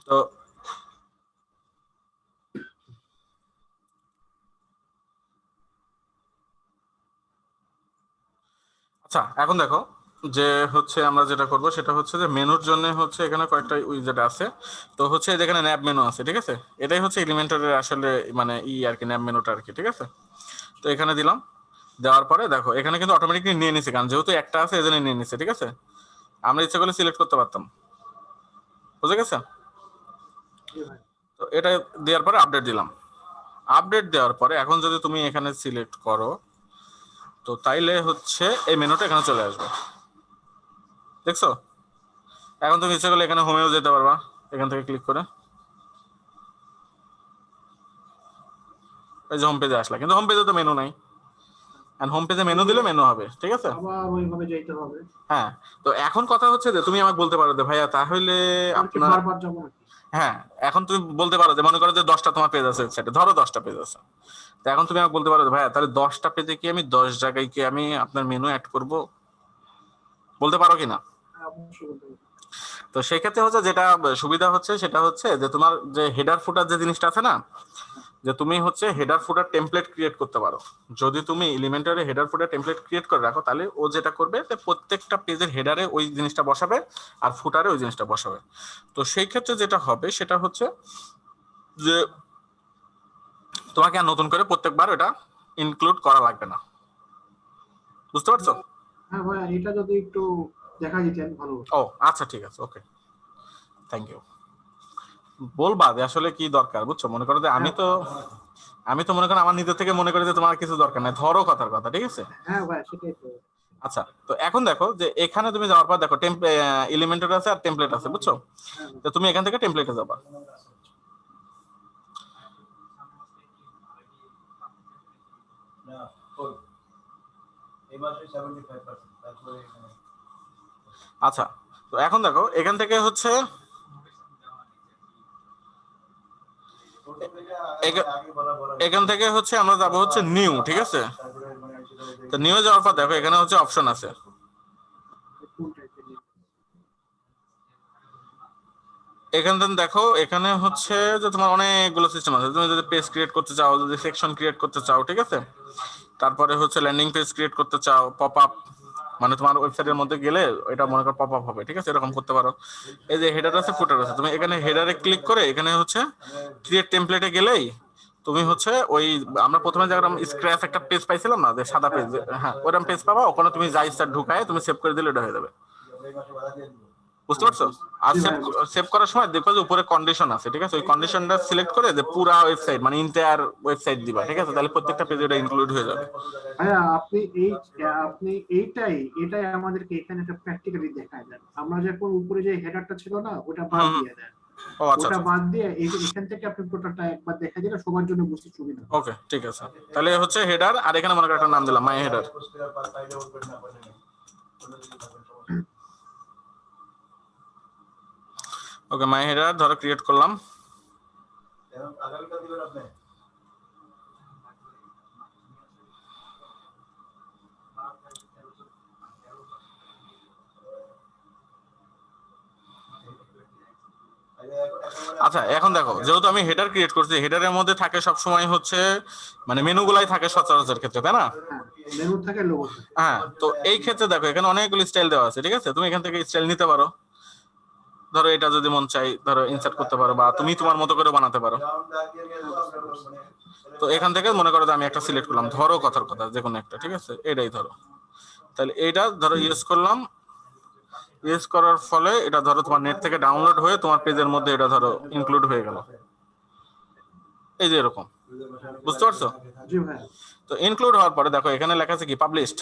তো আচ্ছা, এখন দেখো যে হচ্ছে আমরা যেটা করব সেটা হচ্ছে যে মেনুর জন্য হচ্ছে এখানে কয়েকটা উইজেট আছে। তো হচ্ছে যেখানে ন্যাব মেনু আছে, ঠিক আছে, এটাই হচ্ছে এলিমেন্টারের আসলে মানে আর কি, ন্যাব মেনুটা আর কি, ঠিক আছে। তো এখানে দিলাম, দেওয়ার পরে দেখো এখানে কিন্তু অটোমেটিকলি নিয়ে নিছে, কারণ যেহেতু একটা আছে এজন্য নিয়ে নিছে, ঠিক আছে। আমরা ইচ্ছা করলে সিলেক্ট করতে পারতাম, বুঝে গেছে। তো এটা দেওয়ার পরে আপডেট দিলাম। আপডেট দেওয়ার পরে এখন যদি তুমি এখানে সিলেক্ট করো, তো তাইলে হচ্ছে এই মেনুটা এখানে চলে আসবে, দেখছো। এখন তুমি ইচ্ছা করলে এখানে হোমেও যেতে পারবা, এখান থেকে ক্লিক করে এই যে হোম পেজে আসলা, কিন্তু হোম পেজে তো মেনু নাই। এন্ড হোম পেজে মেনু দিলে মেনু হবে, ঠিক আছে। আবার ওইভাবে যেতে হবে। হ্যাঁ, তো এখন কথা হচ্ছে যে তুমি আমাকে বলতে পারো যে ভাইয়া তাহলে আর কি আপনার, বারবার যাবো নাকি? হ্যাঁ, এখন তুমি বলতে পারো যে মনে করো যে 10টা তোমার পেজ আছে ওয়েবসাইটে, ধরো 10টা পেজ আছে। তো এখন তুমি আমাকে বলতে পারো যে ভাইয়া তাহলে 10টা পেজে কি আমি 10 জায়গায় কি আমি আপনার মেনু অ্যাড করব, বলতে পারো কিনা। হ্যাঁ, অবশ্যই বলতে হবে। তো সেই ক্ষেত্রে হচ্ছে যেটা সুবিধা হচ্ছে সেটা হচ্ছে যে তোমার যে হেডার ফুটার যে জিনিসটা আছে না, যে তুমি হচ্ছে হেডার ফুটার টেমপ্লেট ক্রিয়েট করতে পারো। যদি তুমি এলিমেন্টারে হেডার ফুটার টেমপ্লেট ক্রিয়েট করে রাখো, তাহলে ও যেটা করবে যে প্রত্যেকটা পেজের হেডারে ওই জিনিসটা বসাবে আর ফুটারে ওই জিনিসটা বসাবে। তো সেই ক্ষেত্রে যেটা হবে সেটা হচ্ছে যে তোমাকে আর নতুন করে প্রত্যেকবার এটা ইনক্লুড করা লাগবে না, বুঝতে পারছো। হ্যাঁ ভাই, এটা যদি একটু দেখা দিতেন ভালো হতো। ও আচ্ছা, ঠিক আছে, ওকে, থ্যাংক ইউ। বলবা যে আসলে কি দরকার, বুঝছো। মনে করো যে আমি তো মনে করো আমার নিজের থেকে মনে করি যে তোমার কিছু দরকার নাই, ধরো কথার কথা, ঠিক আছে। হ্যাঁ ভাই, সেটাই তো। আচ্ছা, তো এখন দেখো যে এখানে তুমি যাওয়ার পর দেখো এলিমেন্টেড আছে আর টেমপ্লেট আছে, বুঝছো। হ্যাঁ তো তুমি এখান থেকে টেমপ্লেটে যাবা। আচ্ছা, তো এখন দেখো এখান থেকে হচ্ছে এখান থেকে হচ্ছে আমরা যাবো হচ্ছে নিউ, ঠিক আছে। তো নিউ যাওয়ার পর দেখো এখানে হচ্ছে অপশন আছে। কোন টাইপের নিয়ে? এখান থেকে দেখো এখানে হচ্ছে যে তোমার অনেকগুলো সিস্টেম আছে। তুমি যদি পেজ ক্রিয়েট করতে চাও, যদি সেকশন ক্রিয়েট করতে চাও, ঠিক আছে। তারপরে হচ্ছে ল্যান্ডিং পেজ ক্রিয়েট করতে চাও, পপ আপ, মানে তোমার ওয়েবসাইটের মধ্যে গেলে এটা মনে করো পপ আপ হবে, ঠিক আছে, এরকম করতে পারো। এই যে হেডার আছে ফুটার আছে, তুমি এখানে হেডারে ক্লিক করে এখানে হচ্ছে ক্রিয়েট টেমপ্লেটে গেলেই তুমি হচ্ছে ওই আমরা প্রথমে যেরকম স্ক্র্যাচ একটা পেজ পাইছিলাম না, যে সাদা পেজ, হ্যাঁ ওরকম পেজ পাবা, ওখানে তুমি যা ইচ্ছা ঢুকায় তুমি সেভ করে দিলে এটা হয়ে যাবে। বুঝতে পারছো? আর জি সেভ ভাইয়া, বুঝতে সেভ করার সময় দেখবে যে উপরে কন্ডিশন আছে, ঠিক আছে? ওই কন্ডিশনটা সিলেক্ট করে যে পুরা ওয়েবসাইট মানে ইন্টায়ার ওয়েবসাইট দিবা, ঠিক আছে? তাহলে প্রত্যেকটা পেজে এটা ইনক্লুড হয়ে যাবে। ভাইয়া আপনি এটাই আমাদেরকে এখানে একটা প্র্যাকটিক্যালি দেখায় দেন। আমরা যখন উপরে যে হেডারটা ছিল না, ওটা বাদ হুম, হুম। দিয়ে দেন। ও আচ্ছা ওটা আচ্ছা, বাদ দিয়ে এখান থেকে আপনি টোটালটা একবার দেখা দিলে সবার জন্য বুঝতে সুবিধা হবে। ওকে ঠিক আছে। তাহলে হচ্ছে হেডার, আর এখানে মনে করো একটা নাম দিলাম মাই হেডার। ওকে, মাই হেডার ধরো ক্রিয়েট করলাম। আচ্ছা এখন দেখো, যেহেতু আমি হেডার ক্রিয়েট করছি, হেডারের মধ্যে থাকে সব সময় হচ্ছে মানে মেনুগুলাই থাকে সচরাচর ক্ষেত্রে, তাই না? হ্যাঁ, মেনু থাকে, লোগো থাকে। হ্যাঁ, তো এই ক্ষেত্রে দেখো এখানে অনেকগুলো স্টাইল দেওয়া আছে, ঠিক আছে? তুমি এখান থেকে স্টাইল নিতে পারো। ধরো এটা যদি মন চাই ধরো ইনসার্ট করতে পারো, বা তুমি তোমার মতো করে বানাতে পারো। হ্যাঁ, বুঝতে পারছি। তো এখান থেকে মনে করো যে আমি একটা সিলেক্ট করলাম, ধরো কথার কথা যে কোনো একটা, ঠিক আছে? এটাই ধরো, তাহলে এইটা ধরো ইউজ করলাম। ইউজ করার ফলে এটা ধরো তোমার নেট থেকে ডাউনলোড হয়ে তোমার পেজের মধ্যে এটা ধরো ইনক্লুড হয়ে গেল, এই যে এরকম। বুঝতে পারছো? জি ভাইয়া। তো ইনক্লুড হওয়ার পরে দেখো এখানে লেখা আছে কি পাবলিশড।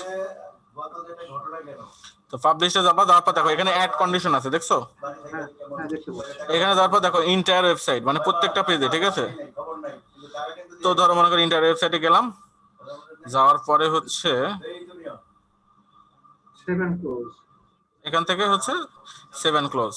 তো পাবলিশে যাবা, যাওয়ার পর দেখো এখানে অ্যাড কন্ডিশন আছে, দেখছো? হ্যাঁ, হ্যাঁ, দেখতে পাচ্ছি। এখানে যাওয়ার পর দেখো ইন্টায়ার ওয়েবসাইট মানে প্রত্যেকটা পেজে, ঠিক আছে? তো ধরো মনে করো ইন্টায়ার ওয়েবসাইটে গেলাম, যাওয়ার পরে হচ্ছে 7 ক্লোজ। এখান থেকে হচ্ছে 7 ক্লোজ।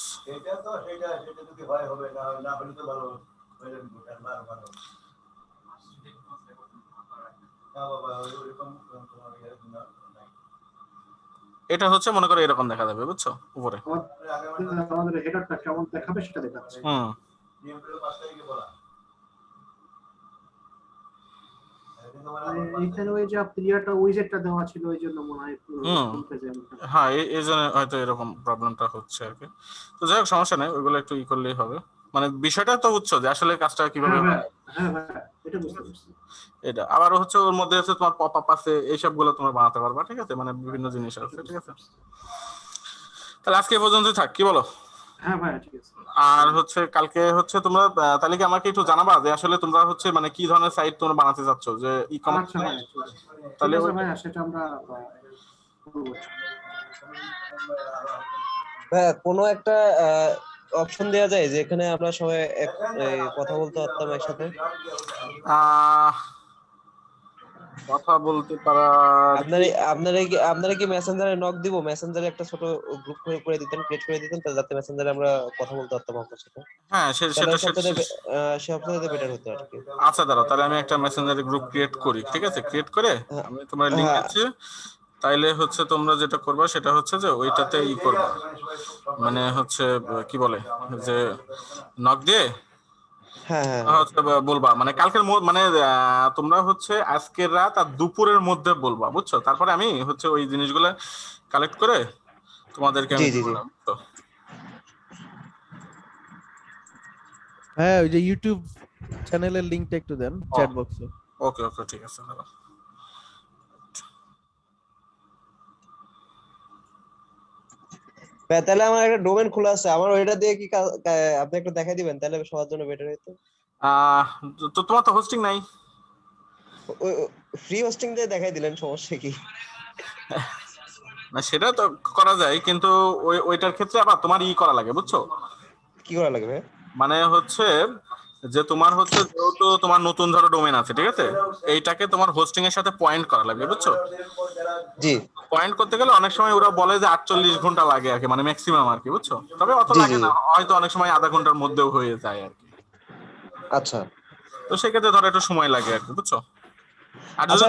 এটা হচ্ছে মনে করো এরকম দেখা যাবে, বুঝছো? উপরে। আমাদের হেডারটা কেমন দেখাবে সেটা দেখাচ্ছে। হুম, এখানে ওই যে প্রিয়াটা উইজেটটা দেওয়া ছিল, ওই জন্য মনে হয় একটু হুম। কনফিউজ এমন। হ্যাঁ, এই জন্য হয়তো এরকম প্রবলেমটা হচ্ছে আর কি। তো যাই হোক, সমস্যা নেই, ওইগুলো একটু করলেই হবে। মানে বিষয়টা তো বুঝছো যে আসলে কাজটা কিভাবে হ্যাঁ হয়। ভাইয়া, হ্যাঁ ভাইয়া, এটা বুঝতে পারছি। এটা আবার হচ্ছে ওর মধ্যে হচ্ছে তোমার পপ আপ আছে, এইসব গুলো তোমার বানাতে পারবা, ঠিক আছে? মানে বিভিন্ন জিনিস আছে, ঠিক আছে? তাহলে আজকে এই পর্যন্তই থাক, কি বলো? হ্যাঁ ভাইয়া, ঠিক আছে। আর হচ্ছে কালকে হচ্ছে তোমরা তাহলে কি আমাকে একটু জানাবা যে আসলে তোমরা হচ্ছে মানে কি ধরনের সাইট তোমরা বানাতে চাচ্ছ, যে ই কমার্স? আচ্ছা ভাইয়া, ঠিক আছে। ঠিক তাহলে আছে ওই ভাইয়া, সেটা আমরা করবো। হ্যাঁ, কোনো একটা অপশন দেওয়া যায় যেখানে আমরা সবাই কথা বলতে পারতাম একসাথে। আহ কথা বলতে পারার কি? আপনারা কি মেসেঞ্জারে নক দিব? মেসেঞ্জারে একটা ছোট গ্রুপ করে দিতেন, ক্রিয়েট করে দিতেন, যাতে মেসেঞ্জারে আমরা কথা বলতে পারতাম আপনার সাথে। হ্যাঁ, তাহলে সেটা সেটা সবচেয়ে সবচেয়ে বেটার হতো আর কি। আচ্ছা দাঁড়াও, তাহলে আমি একটা মেসেঞ্জারে গ্রুপ ক্রিয়েট করি, ঠিক আছে? ক্রিয়েট করে আমি তোমার লিংক হ্যাঁ, দিচ্ছি। তাইলে হচ্ছে তোমরা যেটা করবা সেটা হচ্ছে যে ওইটাতে ই করবা, মানে হচ্ছে কি বলে যে নক দিয়ে হ্যাঁ, হ্যাঁ, হ্যাঁ। হচ্ছে বলবা মানে কালকের মানে তোমরা হচ্ছে আজকের রাত আর দুপুরের মধ্যে বলবা, বুঝছো? তারপরে আমি হচ্ছে ওই জিনিসগুলো কালেক্ট করে তোমাদেরকে জি, আমি জি, দিব জি। না, বুঝছো? হ্যাঁ, ওই যে ইউটিউব চ্যানেলের লিংকটা একটু দেন চ্যাট বক্সে। ওকে ওকে, ঠিক আছে, দাঁড়াও। তাহলে আমার একটা ডোমেন খোলা আছে, আমার ওইটা দিয়ে কি আপনি একটু দেখাই দিবেন, তাহলে সবার জন্য বেটার হতো। আহ তো তোমার তো হোস্টিং নাই। ফ্রি হোস্টিং দিয়ে দেখাই দিলেন, সমস্যা কি? না সেটা তো করা যায়, কিন্তু ওইটার ক্ষেত্রে আবার তোমার ই করা লাগে, বুঝছো? কি করা লাগবে? মানে হচ্ছে যে তোমার হচ্ছে যেহেতু তোমার নতুন ধরো ডোমেন আছে, ঠিক আছে? এইটাকে তোমার হোস্টিং এর সাথে পয়েন্ট করা লাগবে, বুঝছো? জি, পয়েন্ট করতে গেলে অনেক সময় ওরা বলে যে 48 ঘন্টা লাগে আর কি, মানে ম্যাক্সিমাম আর কি, বুঝছো? তবে অত জি, লাগে জি, না, হয়তো অনেক সময় আধা ঘন্টার মধ্যেও হয়ে যায় আর কি। আচ্ছা, তো সেক্ষেত্রে ধরো একটু সময় লাগে আর কি, বুঝছো? আর যদি আচ্ছা।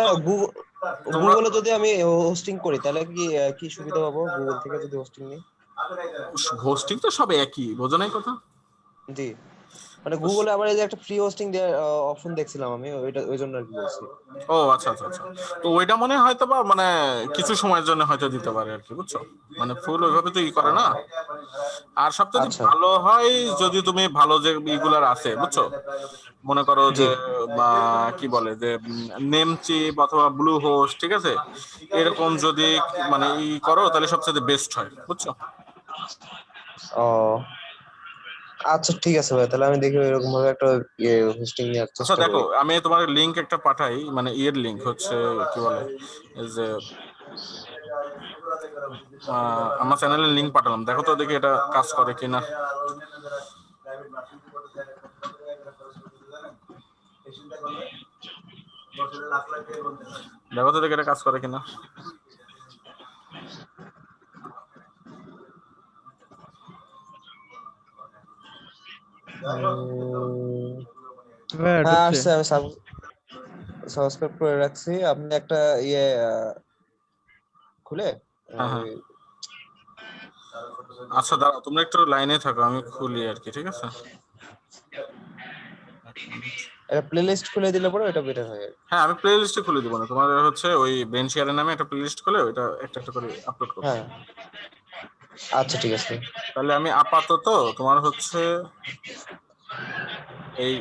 তোমরা গুগলে যদি আমি হোস্টিং করি তাহলে কি কি সুবিধা পাবো গুগল থেকে যদি হোস্টিং নিই? হোস্টিং তো সব একই, বোঝো নাই কথা? জি, মানে গুগলে আবার এই যে একটা ফ্রি হোস্টিং দেওয়ার অপশন দেখছিলাম আমি, ওইটা ওই জন্য আর কি বলছি। ও আচ্ছা আচ্ছা আচ্ছা, তো ওইটা মনে হয় হয়তো বা মানে কিছু সময়ের জন্য হয়তো দিতে পারে আর কি, বুঝছো, মানে ফুল ওইভাবে তো ই করে না। আর সবচেয়ে আচ্ছা ভালো হয় যদি তুমি ভালো যে ইগুলার আছে, বুঝছো, মনে করো জি। যে বা কি বলে যে নেমচিপ অথবা ব্লু হোস্ট, ঠিক আছে, এরকম যদি মানে ই করো তাহলে সবচেয়ে বেস্ট হয়, বুঝছো। ও আচ্ছা ঠিক আছে ভাই, তাহলে আমি দেখি এরকম ভাবে একটা হোস্টিং নেওয়ার আচ্ছা চেষ্টা দেখো, করি। আমি তোমার লিংক একটা পাঠাই, মানে ইয়ের লিংক হচ্ছে কি বলে এই যে আমার চ্যানেলের লিংক পাঠালাম, দেখো তো দেখি এটা কাজ করে কিনা। দেখো তো দেখি এটা কাজ করে কিনা। হ্যাঁ, হ্যাঁ ঢুকছে। আসছে, আমি সাবস্ক্রাইব করে রাখছি। আপনি একটা ইয়ে খুলে হ্যাঁ হ্যাঁ, আচ্ছা দাঁড়াও, তোমরা একটু লাইনে থাকো, আমি খুলি আর কি, ঠিক আছে। একটা প্লে লিস্ট খুলে দিলে পরে ওটা বেটার হয় আর কি। হ্যাঁ, আমি প্লে লিস্টে খুলে দেবো না, তোমার হচ্ছে ওই বেনশিয়ারের নামে একটা প্লে লিস্ট খুলে ওইটা একটা একটা করে আপলোড করো। হ্যাঁ আচ্ছা ঠিক আছে। তাহলে আমি আপাতত তোমার হচ্ছে এই